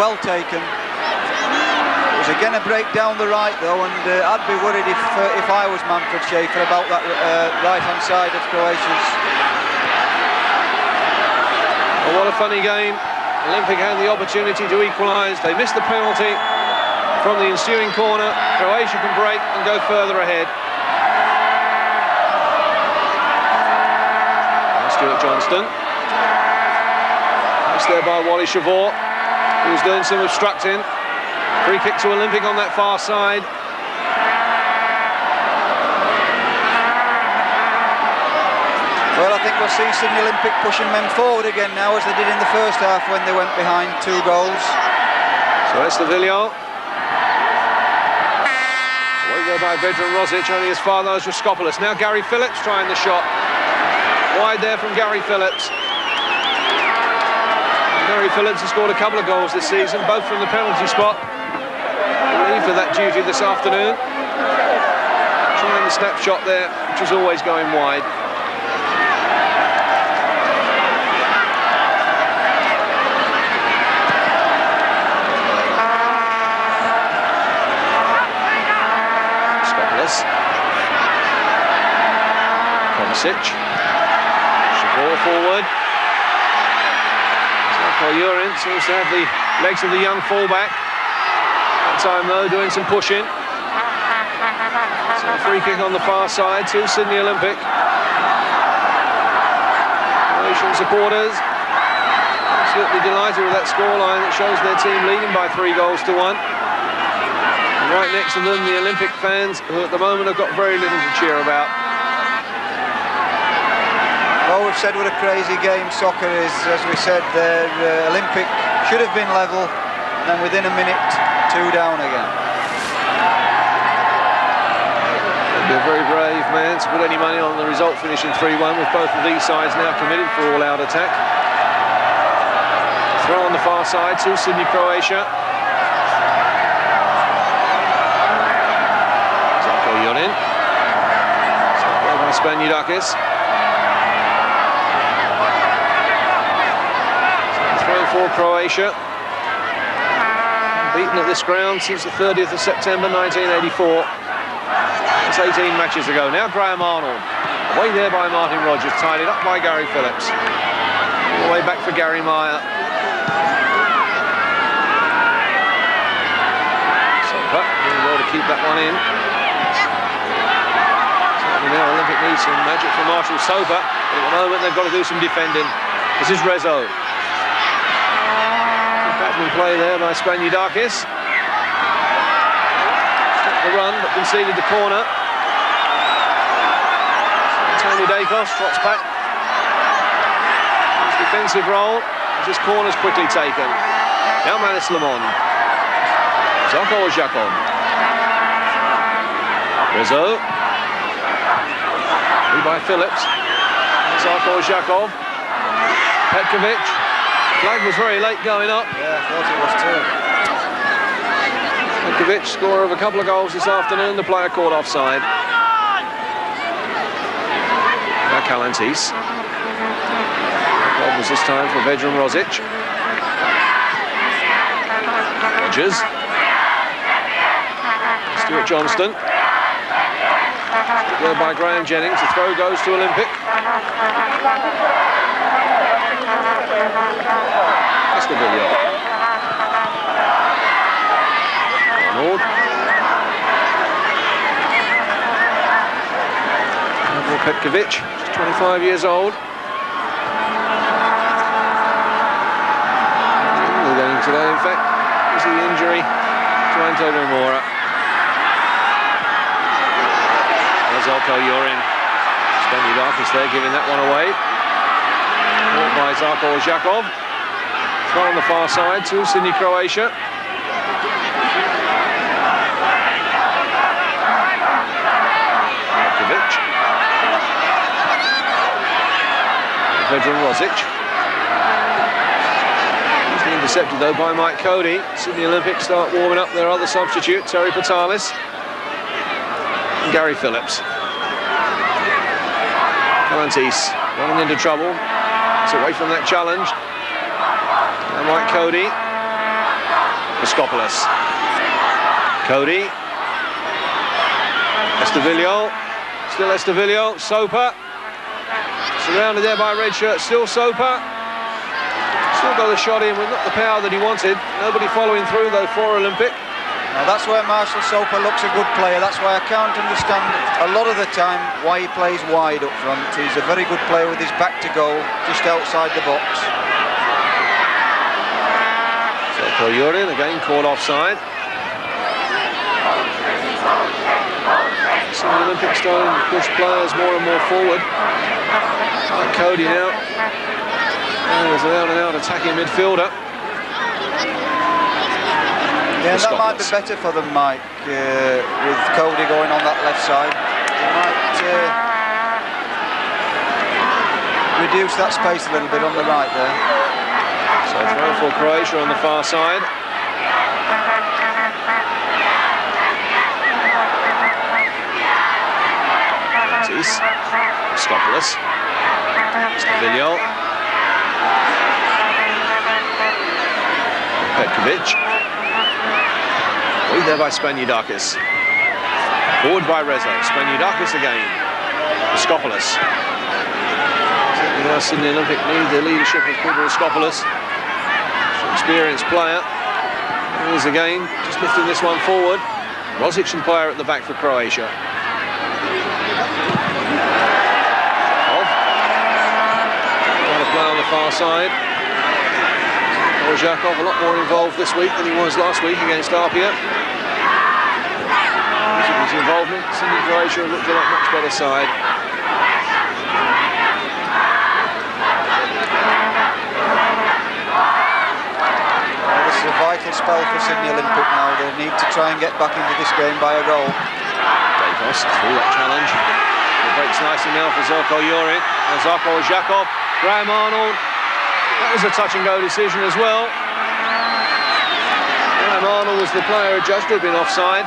well taken. It was again a break down the right though, and I'd be worried if I was Manfred Schaefer about that right-hand side of Croatia's. Well, what a funny game. Olympic had the opportunity to equalise. They missed the penalty from the ensuing corner. Croatia can break and go further ahead. Stuart Johnston. It's there by Wally Savor, who's doing some obstructing. Free kick to Olympic on that far side. Well, I think we'll see Sydney Olympic pushing men forward again now, as they did in the first half when they went behind 2 goals. So Estavillo. Away there by Vedran Rozic, only as far as Raskopoulos. Now Gary Phillips trying the shot. Wide there from Gary Phillips. Gary Phillips has scored a couple of goals this season, both from the penalty spot. Relieved for that duty this afternoon. Trying the snapshot there, which is always going wide. Kovacic. Ball forward. Zarko Jurin seems to have the legs of the young fullback. That time though doing some pushing. So a free kick on the far side to Sydney Olympic. Croatian supporters absolutely delighted with that scoreline that shows their team leading by 3 goals to 1. And right next to them, the Olympic fans, who at the moment have got very little to cheer about. Well, we've said what a crazy game soccer is. As we said, the Olympic should have been level, and then within a minute, 2 down again. It'd be a very brave man to put any money on the result finishing 3-1, with both of these sides now committed for all-out attack. Throw on the far side to Sydney, Croatia. Zarko Jurin. By Spanoudakis. For Croatia, beaten at this ground since the 30th of September 1984. That's 18 matches ago. Now Graham Arnold, away there by Martyn Rogers, tied it up by Gary Phillips. All the way back for Gary Meier. Savor doing well to keep that one in. Certainly now Olympic needs some magic from Marshall Savor. At the moment they've got to do some defending. This is Rezo. Play there by Spanoudakis. Stopped the run but conceded the corner. Spanoudakis trots back. His defensive role as this corner's quickly taken. Now Lamond. Zarko Odzakov. Rezo. By Phillips. Zarko Odzakov. Petkovic. Flag was very late going up. Yeah, I thought it was too. Petkovic, scorer of a couple of goals this afternoon, the player caught offside. Now Kalantzis. Goal was this time for Vedran Rozic. Rogers. Stuart Johnston. There by Graham Jennings. The throw goes to Olympic. Estavillo. Arnold. Petkovic, 25 years old. Going today, in fact, is the injury to Antonio Mora. Zjelko Jurin. Spanoudakis there giving that one away. Caught by Zarko Odzakov. Throw on the far side to Sydney, Croatia. Petkovic. Vedran Rozic. He's intercepted though by Coady. Sydney Olympic start warming up their other substitute, Terry Patalis. And Gary Phillips. Kalantzis running into trouble. It's away from that challenge. And Coady. Raskopoulos. Coady. Estavillo. Still Estavillo. Soper. Surrounded there by red shirt. Still Soper. Still got the shot in with not the power that he wanted. Nobody following through though for Olympic. Now that's where Marshall Soper looks a good player. That's why I can't understand a lot of the time why he plays wide up front. He's a very good player with his back to goal, just outside the box. So Jurin again caught offside. So the Olympic starting to push players more and more forward. Like Coady now. There's an out-and-out attacking midfielder. Yeah, that might be better for them, Mike, with Coady going on that left side. He might reduce that space a little bit on the right there. So throw for Croatia on the far side. Raskopoulos. Estavillo. Petkovic. Way there by Spanoudakis. Forward by Rezo. Spanoudakis again. Raskopoulos. Now Sydney Olympic need the leadership of Raskopoulos. Experienced player. Here's again, just lifting this one forward. Rozic and player at the back for Croatia. Trying to play on the far side. Odzakov a lot more involved this week than he was last week against Apia. His involvement, Sydney Croatia looked a much better side. Well, this is a vital spell for Sydney Olympic now. They need to try and get back into this game by a goal. Dragicevic through that challenge. It breaks nicely now for Zarko Jurin. And Zarko Odzakov, Graham Arnold. That was a touch-and-go decision as well. Graham Arnold was the player judged to have been offside.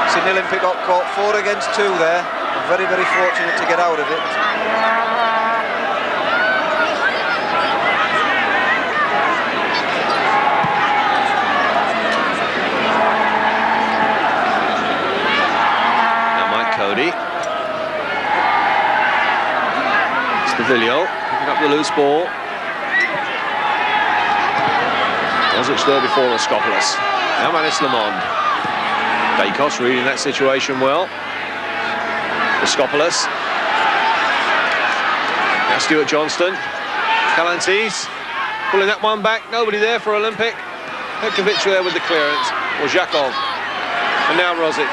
Sydney Olympic got caught 4 against 2 there. Very, very fortunate to get out of it. Now Mike Coady. Estavillo picking up the loose ball. Rozic there before Raskopoulos. Now Lamond. Vedran reading that situation well. Raskopoulos. Now Stuart Johnston. Kalantzis pulling that one back. Nobody there for Olympic. Petkovic there with the clearance. Odzakov. And now Rozic.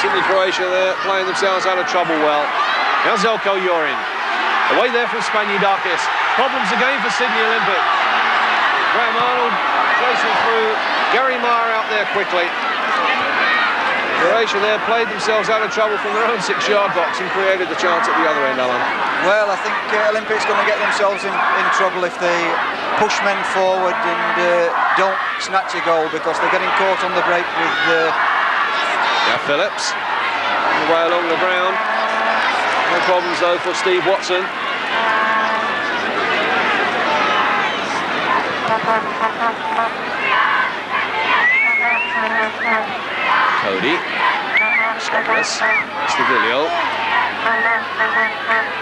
Sydney Croatia there playing themselves out of trouble well. Now Zjelko Jurin. Away there from Spanoudakis. Problems again for Sydney Olympic. Graham Arnold racing through. Gary Meier out there quickly. Croatia there played themselves out of trouble from their own 6-yard box and created the chance at the other end, Alan. Well, I think Olympic's going to get themselves in trouble if they push men forward and don't snatch a goal, because they're getting caught on the break with... Now Phillips, on the way along the ground. No problems though for Steve Watson. Coady. Raskopoulos. Estavillo.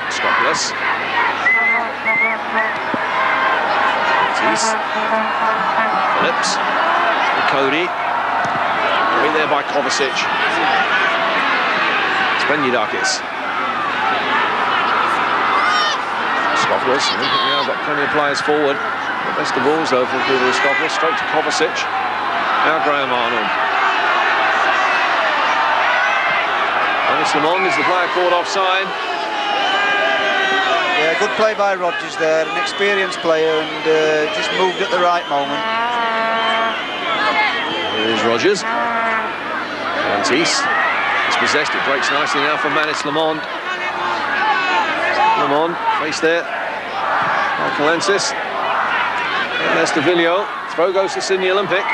Raskopoulos. Phillips. Coady. Right there by Kovacic. Spanoudakis. Raskopoulos. Olympic now got plenty of players forward. The best of balls though for Raskopoulos. Straight to Kovacic. Now Graham Arnold. Lamond is the player caught offside. Yeah, good play by Rodgers there, an experienced player, and just moved at the right moment. Here's Rodgers. Kalantzis. It's possessed, it breaks nicely now for Lamond. Lamond, face there. Kalantzis. And Estavillo. Throw goes to Sydney Olympic.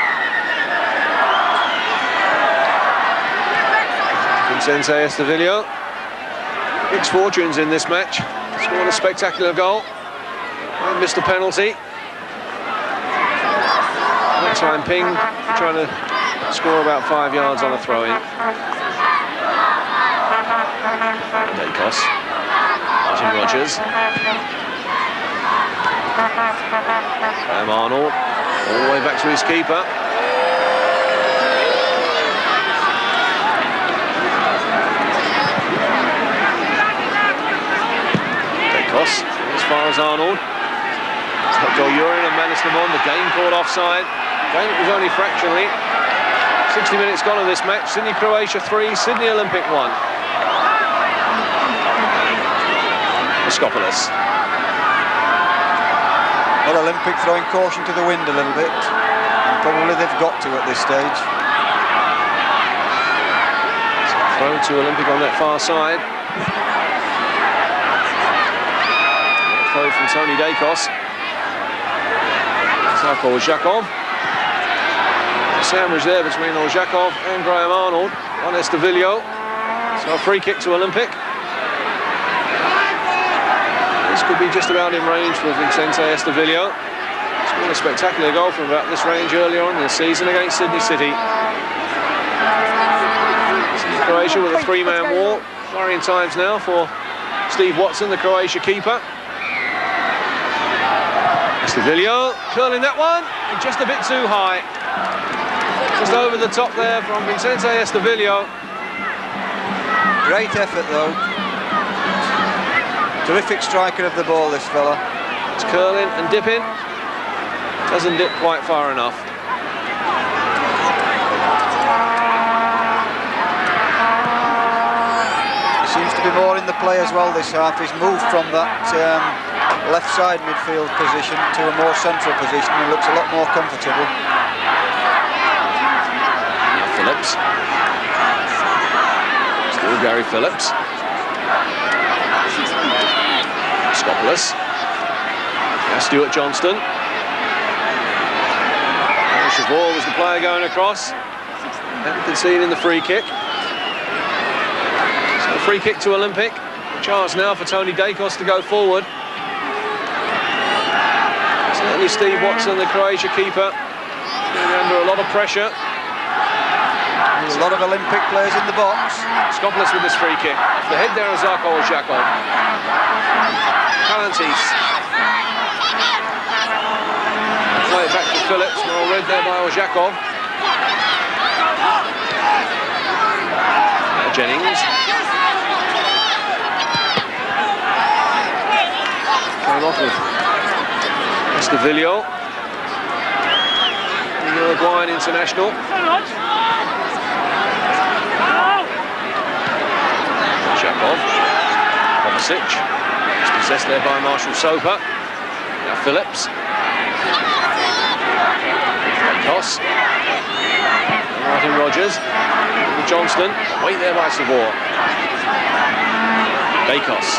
Sensei Estavillo. Mixed fortunes in this match. Scored a spectacular goal and missed a penalty. That time Ping trying to Score about 5 yards on a throw-in. Dacos. Martyn Rogers. Arnold. All the way back to his keeper. Dacos. As far as Arnold. Jurin and Lamond. The game called offside. Game was only fractionally. 60 minutes gone of this match. Sydney Croatia 3, Sydney Olympic 1. Raskopoulos. Well, Olympic throwing caution to the wind a little bit. And probably they've got to at this stage. Throw to Olympic on that far side. Throw from Tony Dacos. Zarko Odzakov. Sandwich there between Odzakov and Graham Arnold on Estavillo. So a free kick to Olympic. This could be just about in range for Vicente Estavillo. Scored a spectacular goal from about this range earlier on in the season against Sydney City. Croatia with a three-man wall. Worrying times now for Steve Watson, the Croatia keeper. Estavillo curling that one, and just a bit too high. Just over the top there from Vicente Estavillo. Great effort though. Terrific striker of the ball, this fella. It's curling and dipping. Doesn't dip quite far enough. He seems to be more in the play as well this half. He's moved from that left side midfield position to a more central position and looks a lot more comfortable. Now Phillips. Still Gary Phillips. Raskopoulos. Now Stuart Johnston. Savor was the player going across. And conceding the free kick. So a free kick to Olympic. Chance now for Tony Dacos to go forward. Certainly Steve Watson, the Croatia keeper, under a lot of pressure. There's a lot of Olympic players in the box. Raskopoulos with this free kick. The head there of Zarko Zjelko. Kalantzis. Play it back to Phillips. Well read there by Odzakov. Jennings. Going off with Estavillo, the Uruguayan international. Zjelko. Kovacic. It's possessed there by Marshall Soper. Now Phillips. Toss. Martyn Rogers. With Johnston. Wait there by Savor. Dacos.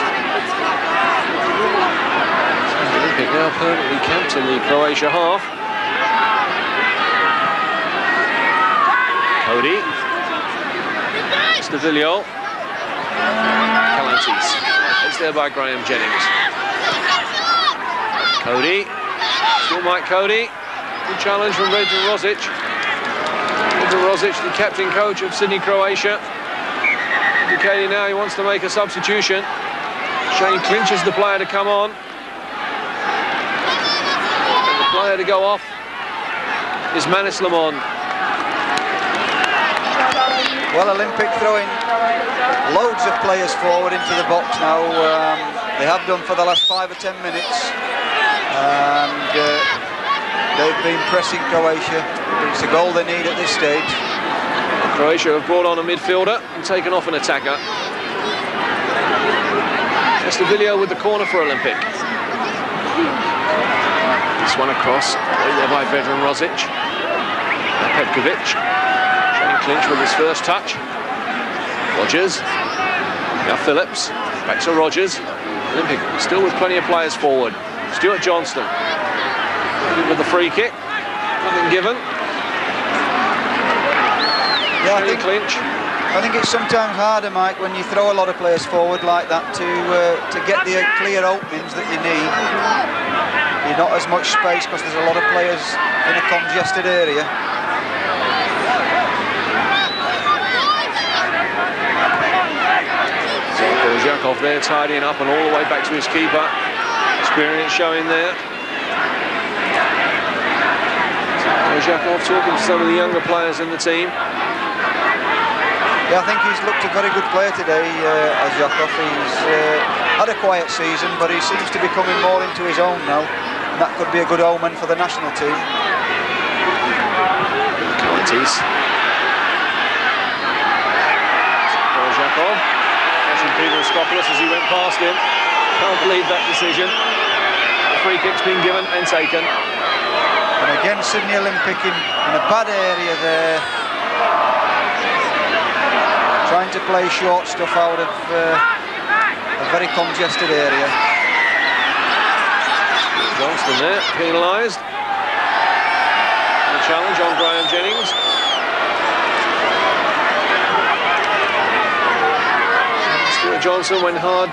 Olympic now permanently camped in the Croatia half. Coady. Estavillo. Kalantzis. It's there by Graham Jennings. Coady. Still Mike Coady. Good challenge from Rozic. Rozic, the captain coach of Sydney Croatia. Indicating now he wants to make a substitution. Clinch is the player to come on. And the player to go off is Lamond. Well, Olympic throwing loads of players forward into the box now. They have done for the last 5 or 10 minutes. And they've been pressing Croatia. It's a goal they need at this stage. Croatia have brought on a midfielder and taken off an attacker. Estavillo with the corner for Olympic. This one across, right there by Vedran Rozic. Now Petkovic. Showing Clinch with his first touch. Rogers. Now Phillips. Back to Rogers. Olympic still with plenty of players forward. Stuart Johnston. With the free kick. Nothing given. Yeah, I think it's sometimes harder, Mike, when you throw a lot of players forward like that to get the clear openings that you need. You're not as much space because there's a lot of players in a congested area. Odzakov there tidying up and all the way back to his keeper. Experience showing there. Odzakov talking to some of the younger players in the team. Yeah, I think he's looked a very good player today, Odzakov. He's had a quiet season, but he seems to be coming more into his own now. And that could be a good omen for the national team. Kalantzis. Odzakov. Raskopoulos as he went past him. Can't believe that decision. The free kick's been given and taken. And again, Sydney Olympic in a bad area there. Trying to play short stuff out of a very congested area. Johnston there, penalised. The challenge on Jennings. Johnson went hard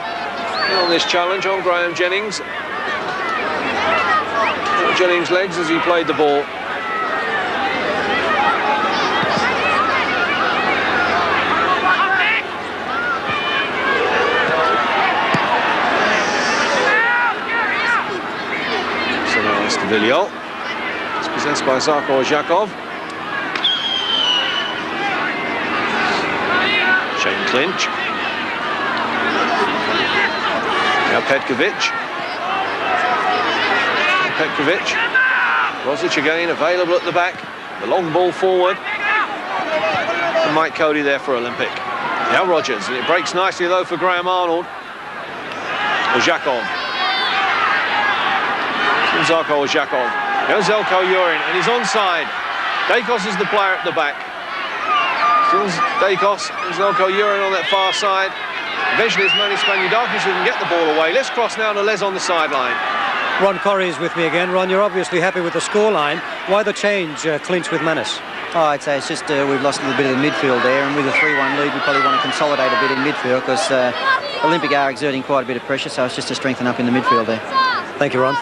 on this challenge on Jennings. Jennings' legs as he played the ball. So now Estavillo. It's possessed by Zarko Odzakov. Clinch. Now Petkovic. Rozic again available at the back. The long ball forward. And Coady there for Olympic. Now Rogers, and it breaks nicely though for Arnold. Odzakov. Zarko Odzakov. Now Zjelko Jurin, and he's onside. Dakos is the player at the back. Dakos and Zjelko Jurin on that far side. Eventually it's Manny Spanoudakis who can get the ball away. Let's cross now to Les on the sideline. Ron Corrie is with me again. Ron, you're obviously happy with the scoreline. Why the change, Clinch with Manus? Oh, I'd say it's just we've lost a little bit of the midfield there, and with a 3-1 lead we probably want to consolidate a bit in midfield because Olympic are exerting quite a bit of pressure, so it's just to strengthen up in the midfield there. Thank you, Ron.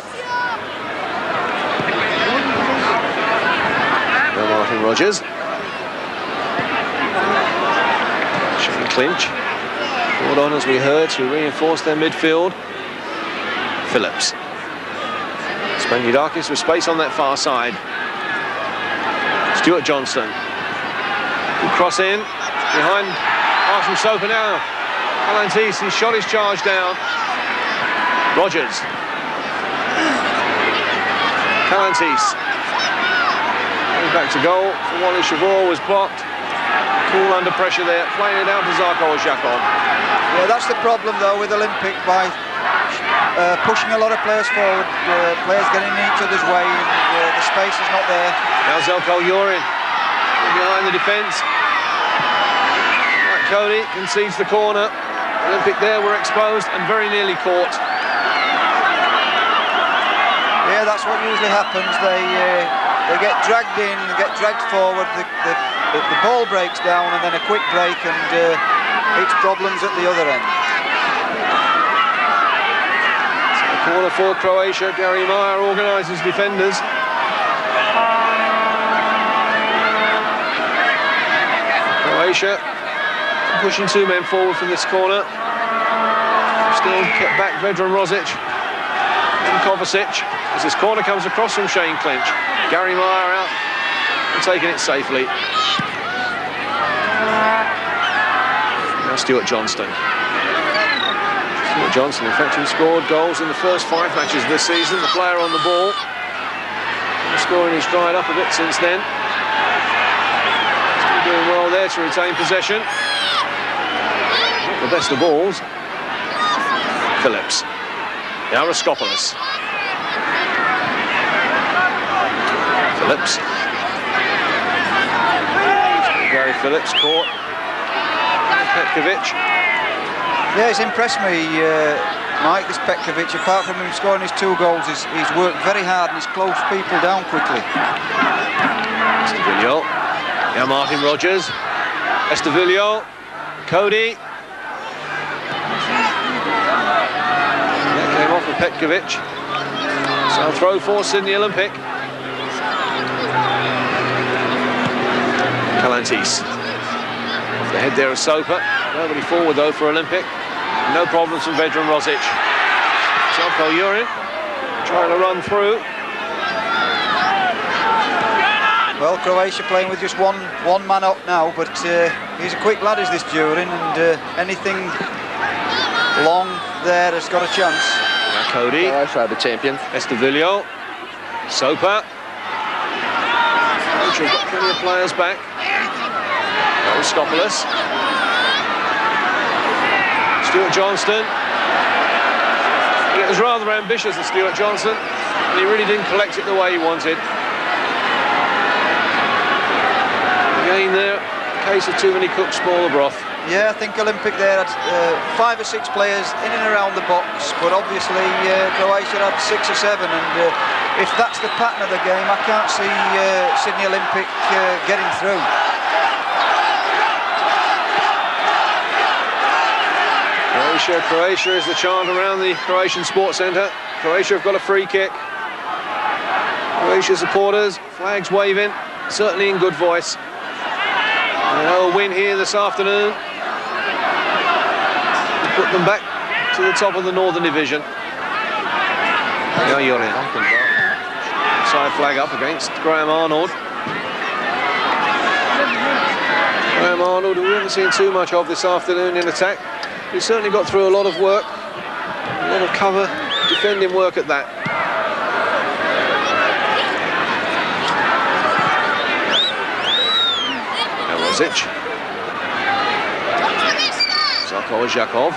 Now Martyn Rogers. Clinch. Brought on, as we heard, to reinforce their midfield. Phillips. Spanoudakis with space on that far side. Stuart Johnston. Good cross in. Behind Arsenal Soper now. Kalantzis, he shot his charge down. Rogers. Kalantzis. Back to goal for Wally. Savor was blocked. Cool under pressure there, playing it out to Zarko Odzakov. Yeah, that's the problem though with Olympic, by pushing a lot of players forward, players getting in each other's way, and the space is not there. Now Zjelko Jurin behind the defence. Coady concedes the corner. Olympic there were exposed and very nearly caught. Yeah, that's what usually happens. They get dragged in, get dragged forward. The ball breaks down and then a quick break, and it's problems at the other end. So corner for Croatia. Meier organises defenders. Croatia pushing two men forward from this corner. Still kept back Vedran, Rozic and Kovacic as this corner comes across from Clinch. Meier out and taking it safely. Now Stuart Johnston. Stuart Johnston, in fact, who scored goals in the first 5 matches this season, the player on the ball. The scoring has dried up a bit since then. Still doing well there to retain possession. Not the best of balls. Phillips. Now Raskopoulos. Phillips. Phillips caught. Petkovic. Yeah, it's impressed me, Mike, this Petkovic. Apart from him scoring his 2 goals, he's worked very hard and he's closed people down quickly. Estavillo. Now Martyn Rogers. Estavillo. Coady. That came off with Petkovic. So a throw for Sydney Olympic. Kalantzis. Off the head there of Savor. Nobody forward though for Olympic. No problems from Vedran Rozic. Zjelko Jurin trying to run through. Well, Croatia playing with just one man up now, but he's a quick lad, is this Jurin, and anything long there has got a chance. Now Coady. The champions. Estavillo. Savor. Croatia got plenty of players back. Raskopoulos. Stuart Johnston. It was rather ambitious of Stuart Johnston, and he really didn't collect it the way he wanted. Again there, a case of too many cooks spoil the broth. Yeah, I think Olympic there had 5 or 6 players in and around the box, but obviously Croatia had 6 or 7, and if that's the pattern of the game, I can't see Sydney Olympic getting through. Croatia is the chant around the Croatian Sports Centre. Croatia have got a free kick. Croatia supporters, flags waving, certainly in good voice. A win here this afternoon. Put them back to the top of the Northern Division. Now Jurin. Side flag up against Graham Arnold. Graham Arnold, who we haven't seen too much of this afternoon in attack. He certainly got through a lot of work, a lot of cover, defending work at that. Now Rozic. Zarko Odzakov.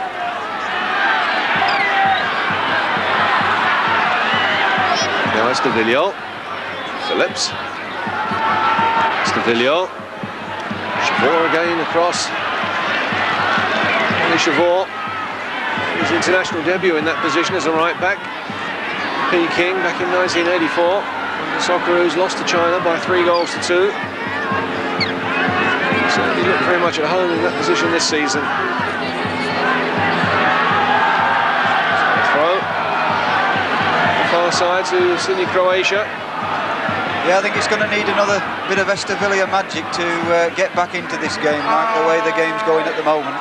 Now Estavillo. Phillips. Estavillo. Savor again across. Savor, his international debut in that position as a right back. Peking back in 1984. The Socceroos lost to China by 3 goals to 2. Certainly looked very much at home in that position this season. Throw. The far side to Sydney, Croatia. Yeah, I think it's going to need another bit of Estavillo magic to get back into this game, like the way the game's going at the moment.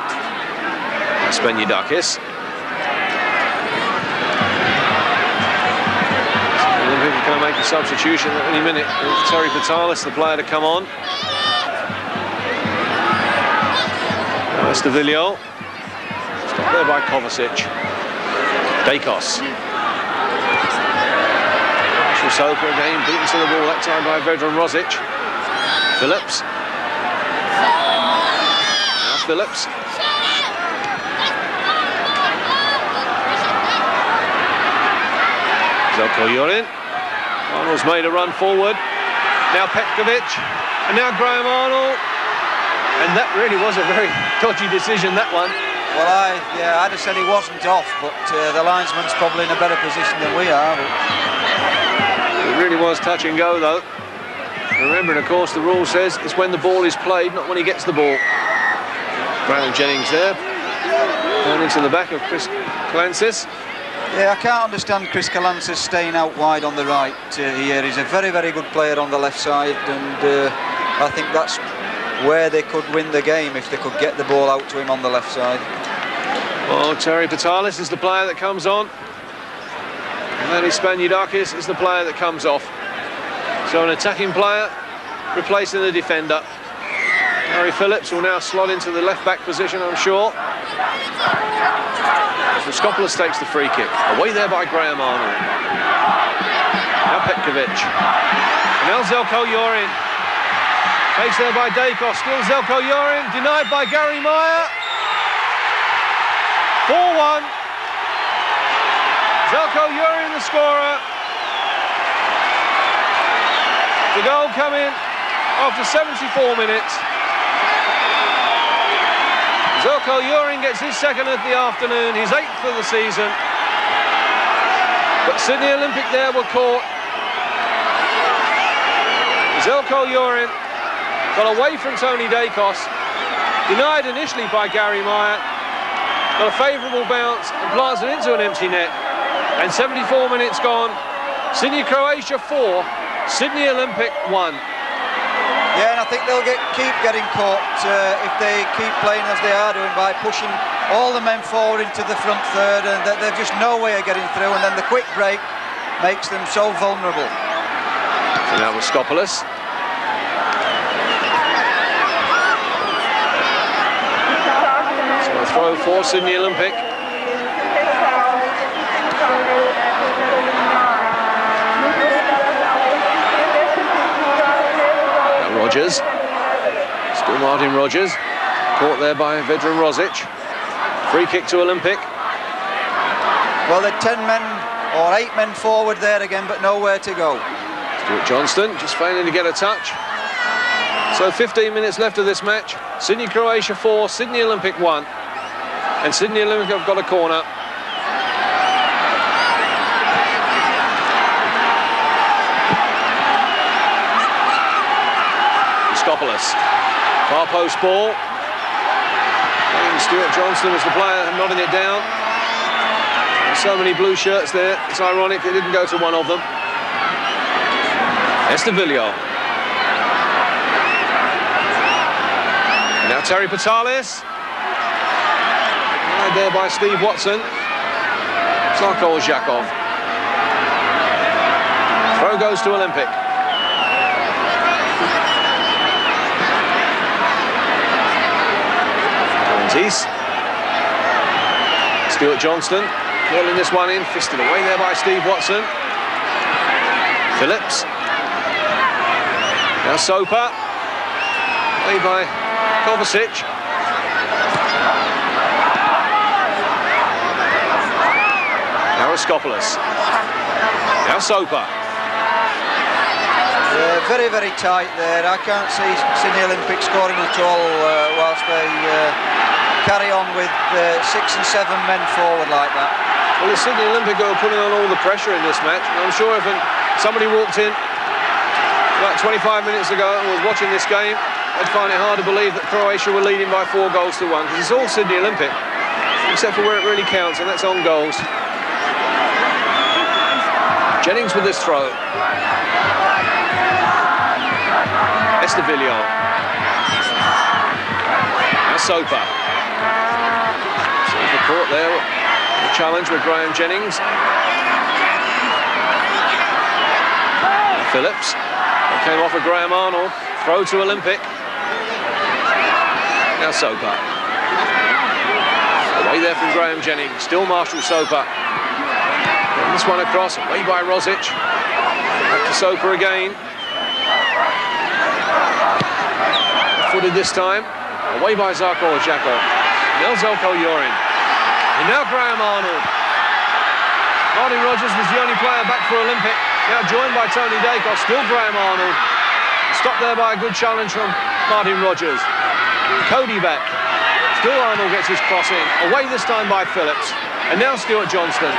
Spanoudakis. Olympic are going to make a substitution at any minute. Terry Petkovic, the player to come on. Now Estavillo. Stopped there by Kovacic. Dakos. Savor again, beaten to the ball that time by Vedran Rozic. Phillips. Now Phillips. Zjelko Jurin. Arnold's made a run forward. Now Petkovic. And now Graham Arnold. And that really was a very dodgy decision, that one. Well, I'd have said he wasn't off, but the linesman's probably in a better position than we are. It really was touch and go, though. Remembering, of course, the rule says it's when the ball is played, not when he gets the ball. Jennings there. Down into the back of Kalantzis. Yeah, I can't understand Chris Kalantzis staying out wide on the right here. He's a very, very good player on the left side, and I think that's where they could win the game if they could get the ball out to him on the left side. Well, Terry Petkovic is the player that comes on. And then Spanoudakis is the player that comes off. So an attacking player replacing the defender. Phillips will now slot into the left-back position, I'm sure. Raskopoulos takes the free kick. Away there by Graham Arnold. Now Petkovic. Now Zjelko Jurin. Takes there by Dakos. Still Zjelko Jurin. Denied by Gary Meier. 4-1. Zjelko Jurin the scorer. The goal coming after 74 minutes. Zjelko Jurin gets his second of the afternoon, his 8th of the season. But Sydney Olympic there were caught. Zjelko Jurin got away from Tony Dakos, denied initially by Gary Meier, got a favourable bounce and plants it into an empty net. And 74 minutes gone, Sydney Croatia 4, Sydney Olympic 1. Yeah, and I think they'll keep getting caught if they keep playing as they are doing, by pushing all the men forward into the front third, and they've just no way of getting through, and then the quick break makes them so vulnerable. So now Raskopoulos. So a throw for Sydney Olympic. Now Rogers. Still Martyn Rogers. Caught there by Vedran Rozic. Free kick to Olympic. Well, they're 10 men or 8 men forward there again, but nowhere to go. Stuart Johnston just failing to get a touch. So 15 minutes left of this match. Sydney Croatia 4, Sydney Olympic 1. And Sydney Olympic have got a corner. Raskopoulos. Far post ball. And Stuart Johnston was the player nodding it down. There's so many blue shirts there. It's ironic it didn't go to one of them. Estavillo. Now Terry Patalis. Right there by Steve Watson. Zarko Odzakov. Throw goes to Olympic. Kalantzis. Stuart Johnston curling this one in, fisted away there by Steve Watson. Phillips. Now Soper. Played by Kovacic. Now Raskopoulos. Now Soper. Yeah, very, very tight there. I can't see Sydney Olympic scoring at all whilst they carry on with 6 and 7 men forward like that. Well, the Sydney Olympic are putting on all the pressure in this match. And I'm sure if somebody walked in about 25 minutes ago and was watching this game, they'd find it hard to believe that Croatia were leading by 4 goals to 1, because it's all Sydney Olympic, except for where it really counts, and that's on goals. Jennings with this throw. Estavillo. Now Soper. Soper caught there. The challenge with Graham Jennings. Now Phillips. That came off of Graham Arnold. Throw to Olympic. Now Soper. Away there from Graham Jennings. Still Marshall Soper. And this one across. Away by Rozic. Back to Soper again. Footed this time. Away by Zarko Jennings. Now Zjelko Jurin. And now Graham Arnold. Martyn Rogers was the only player back for Olympic. Now joined by Tony Dacos. Still Graham Arnold. Stopped there by a good challenge from Martyn Rogers. Coady back. Still Arnold gets his cross in. Away this time by Phillips. And now Stuart Johnston.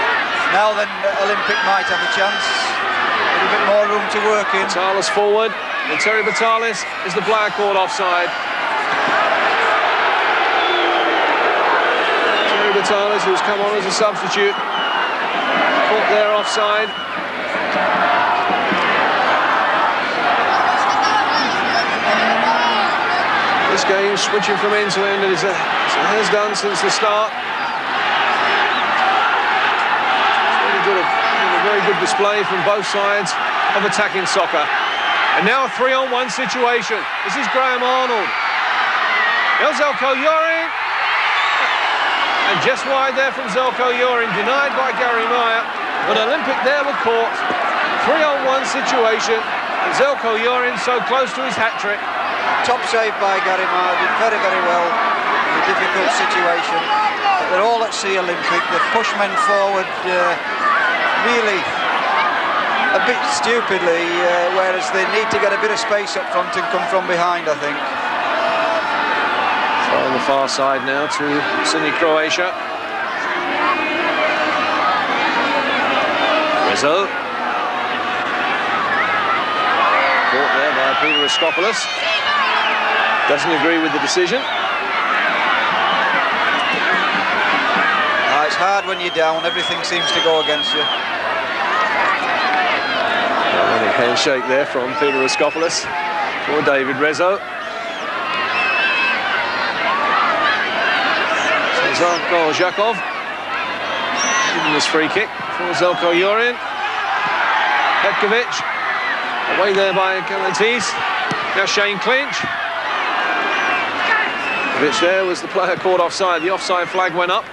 Now then, Olympic might have a chance. A little bit more room to work in. Batalis forward. And Terry Batalis is the player caught offside. Terry Batalis, who's come on as a substitute. Caught there offside. This game switching from end to end, and it has done since the start. It's really good, a very good display from both sides of attacking soccer. And now a 3-on-1 situation. This is Graham Arnold. Now Zjelko Jurin. And just wide there from Zjelko Jurin, denied by Gary Meier. But Olympic there were caught. 3-on-1 situation. And Zjelko Jurin so close to his hat-trick. Top save by Gary Meier, did very, very well in a difficult situation. But they're all at sea Olympic. They've pushed men forward really a bit stupidly, whereas they need to get a bit of space up front and come from behind, I think. So on the far side now to Sydney Croatia. Rezo. Caught there by Peter Raskopoulos. Doesn't agree with the decision. It's hard when you're down, everything seems to go against you. A handshake there from Peter Raskopoulos. for David Rezo. Zarko Odzakov giving this free kick for Zjelko Jurin. Petkovic away there by Kalantzis. Now Shane Clinch. Which there was the player caught offside. The offside flag went up.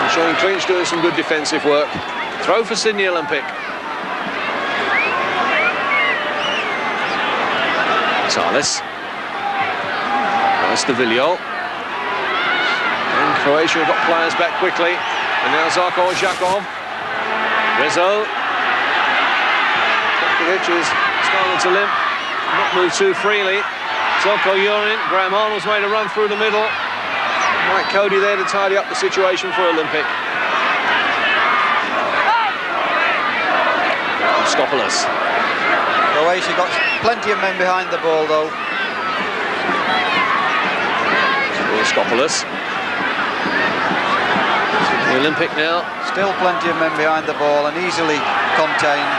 And Shane Clinch doing some good defensive work. Throw for Sydney Olympic. Salis. Estavillo. And Croatia have got players back quickly. And now Zarko Odzakov. Rezo. Petkovic is starting to limp. Not move too freely. Zjelko Jurin. Graham Arnold's made a run through the middle. Mike Coady there to tidy up the situation for Olympic. Raskopoulos. Croatia got plenty of men behind the ball though. Raskopoulos. The Olympic now. Still plenty of men behind the ball and easily contained.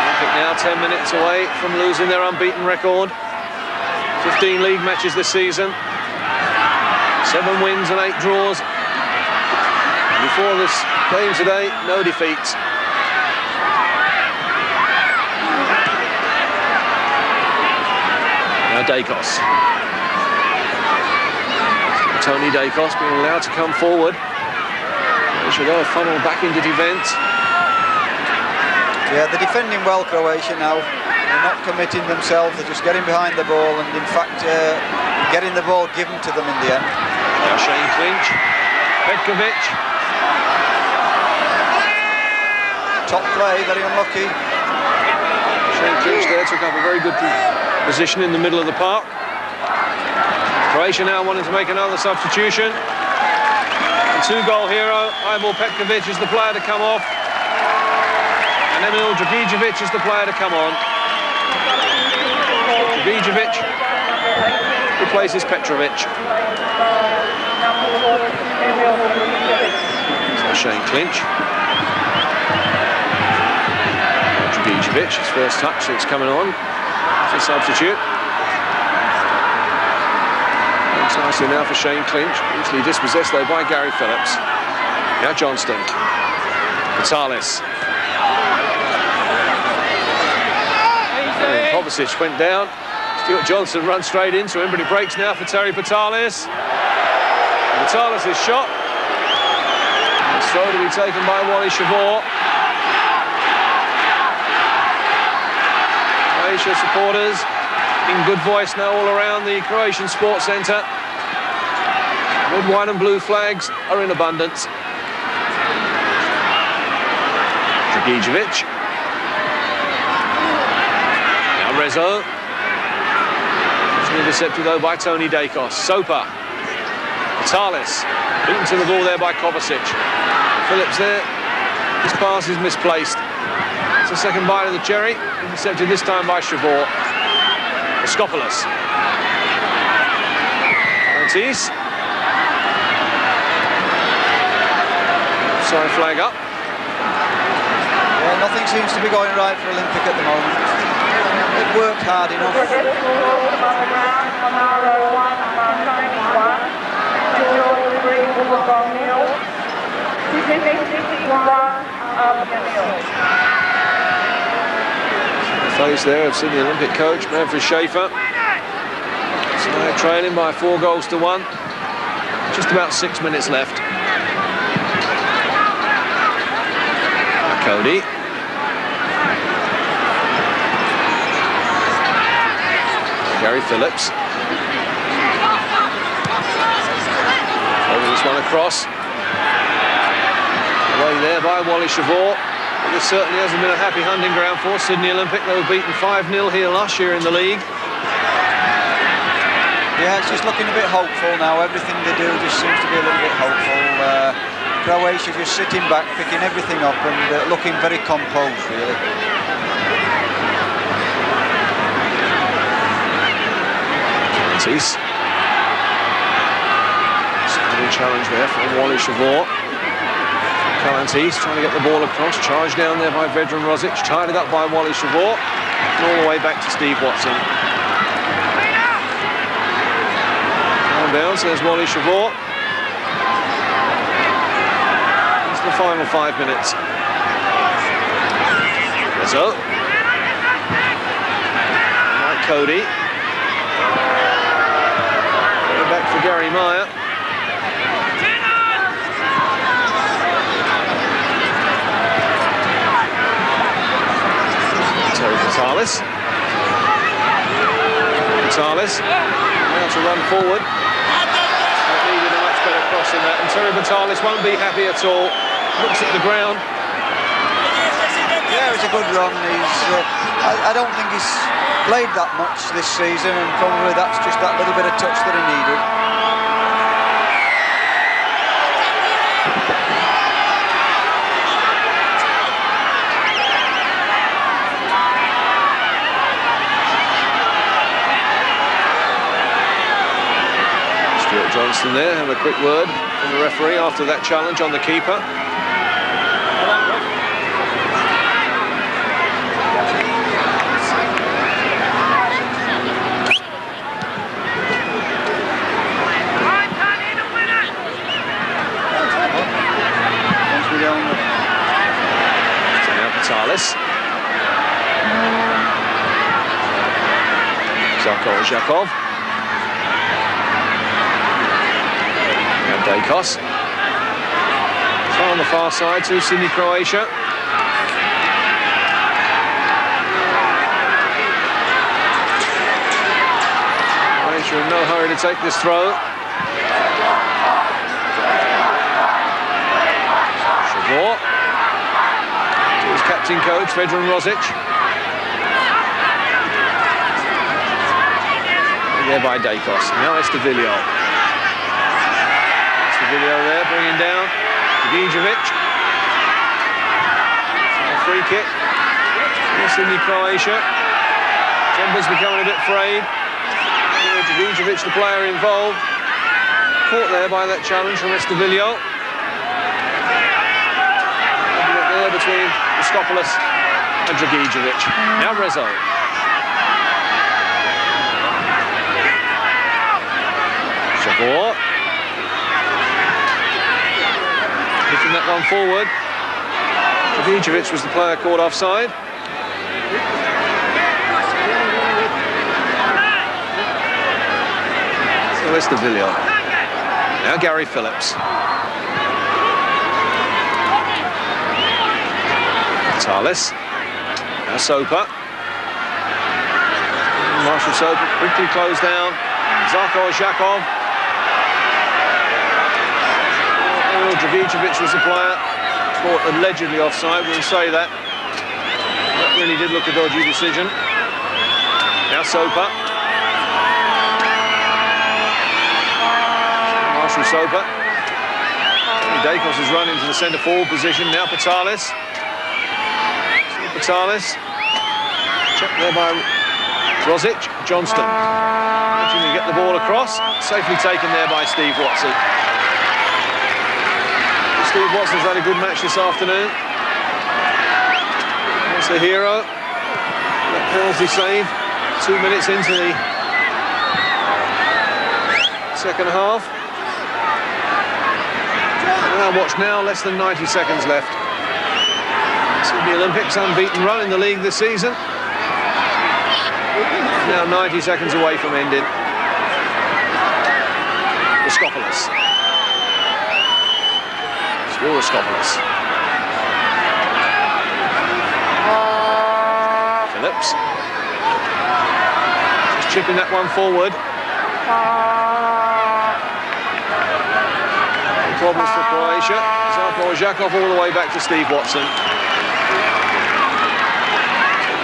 Olympic now 10 minutes away from losing their unbeaten record. 15 league matches this season. 7 wins and 8 draws. Before this game today, no defeats. Now Dakos. Tony Dakos being allowed to come forward. They should go funnel back into defence. Yeah, they're defending well, Croatia now. They're not committing themselves, they're just getting behind the ball and in fact getting the ball given to them in the end. Now Shane Clinch. Petkovic. Top play, very unlucky. Shane Clinch there took up a very good position in the middle of the park. Croatia now wanting to make another substitution. And 2-goal hero, Emil Petkovic is the player to come off. And Emil Dragicevic is the player to come on. Dragicevic replaces Petrovic. So Shane Clinch. Dragicevic, his first touch, so it's coming on. It's a substitute. Nicely now for Shane Clinch, easily dispossessed though by Gary Phillips. Now Johnston. Vitalis. Kovacic went down. Stuart Johnson runs straight into him, but he breaks now for Terry Vitalis. Vitalis' shot. It's throw to be taken by Wally Savor. Croatia supporters in good voice now all around the Croatian Sports Centre. Red, white and blue flags are in abundance. Dragicevic. Now Rezo. It's intercepted though by Tony Dakos. Soper. Vitalis. Beaten to the ball there by Kovacic. Phillips there. His pass is misplaced. It's the second bite of the cherry. Intercepted this time by Savor. Raskopoulos. Kalantzis. Offside flag up. Yeah, nothing seems to be going right for Olympic at the moment. They've worked hard enough. The face there of Sydney Olympic coach Manfred Schaefer. So they're trailing by 4 goals to 1. Just about 6 minutes left. Coady. Gary Phillips. Over this one across. Away there by Wally Savor. But this certainly hasn't been a happy hunting ground for Sydney Olympic. They were beaten 5-0 here last year in the league. Yeah, it's just looking a bit hopeful now. Everything they do just seems to be a little bit hopeful. Croatia just sitting back, picking everything up and looking very composed, really. Kalantzis. Challenge there from Wally Savor. Kalantzis trying to get the ball across, charged down there by Vedran Rozic, tied it up by Wally Savor, and all the way back to Steve Watson. Down bounce, there's Wally Savor. It's the final 5 minutes. Rezo. Coady. Back for Gary Meier. Katholos. Now to run forward. Needed a much better cross than that. And Katholos won't be happy at all. Looks at the ground. Yeah, it's a good run. I don't think he's played that much this season, and probably that's just that little bit of touch that he needed. Johnston there, have a quick word from the referee after that challenge on the keeper. So now Katholos. Zarko. Vedran. Throw on the far side to Sydney, Croatia. Croatia in no hurry to take this throw. Savor. To his captain coach, Vedran Rozic. There by Dragicevic. Now Estavillo. Video there, bringing down Dragicevic. Free kick. Sydney, Croatia. Jumper's becoming a bit frayed. Dragicevic, the player involved. Caught there by that challenge from Estavillo. There between Raskopoulos and Dragicevic. Now Rezo. Savor. Hitting that one forward. Dragicevic was the player caught offside. So Estavillo. Now Gary Phillips. Katholos. Now Soper. Marshall Soper quickly closed down. Zarko Odzakov. Dragicevic was the player caught allegedly offside. We'll say that. That really did look a dodgy decision. Now Soper. Marshall Soper. Spyridakos is running to the centre forward position. Now Katholos. Checked there by Rozic. Johnston. Managing to get the ball across. Safely taken there by Steve Watson. Steve Watson's had a good match this afternoon. That's the hero. That penalty save 2 minutes into the second half. And now watch now, less than 90 seconds left. Sydney Olympics unbeaten run in the league this season. Now 90 seconds away from ending. Raskopoulos. Still Raskopoulos. Phillips. Just chipping that one forward. No problems for Croatia. Zarko Odzakov all the way back to Steve Watson.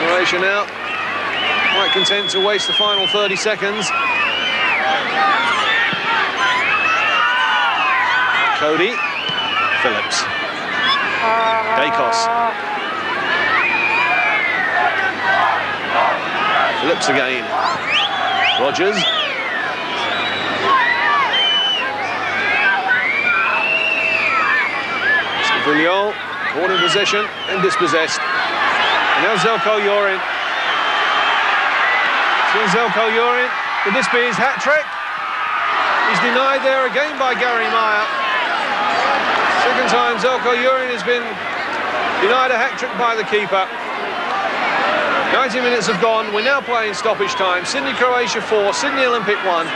Croatia now quite content to waste the final 30 seconds. Coady. Phillips. Dragicevic. Phillips again. Rogers. Estavillo, caught in possession and dispossessed. And now Zjelko Jurin. Still Zjelko Jurin. Could this be his hat-trick? He's denied there again by Gary Meier. Second time Zjelko Jurin has been denied a hat-trick by the keeper. 90 minutes have gone. We're now playing stoppage time. Sydney Croatia 4, Sydney Olympic 1.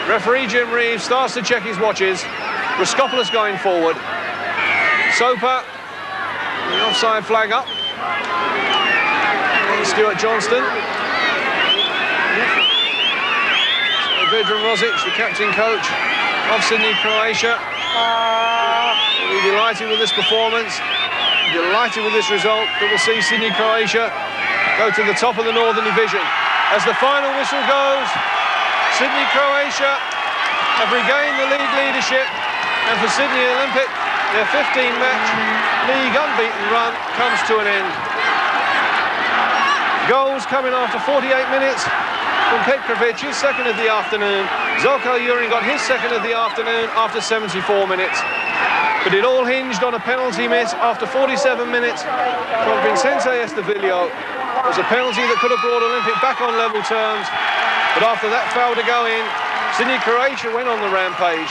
Referee Jim Reeves starts to check his watches. Raskopoulos going forward. Soper, the offside flag up. Stuart Johnston. So Vedran Rozic, the captain coach of Sydney Croatia. We'll be delighted with this performance, delighted with this result that will see Sydney Croatia go to the top of the Northern Division. As the final whistle goes, Sydney Croatia have regained the league leadership, and for Sydney Olympic, their 15-match league unbeaten run comes to an end. Goals coming after 48 minutes from Petkovic, his second of the afternoon. Zjelko Jurin got his second of the afternoon after 74 minutes. But it all hinged on a penalty miss after 47 minutes from Vicente Estavillo. It was a penalty that could have brought Olympic back on level terms. But after that foul to go in, Sydney Croatia went on the rampage.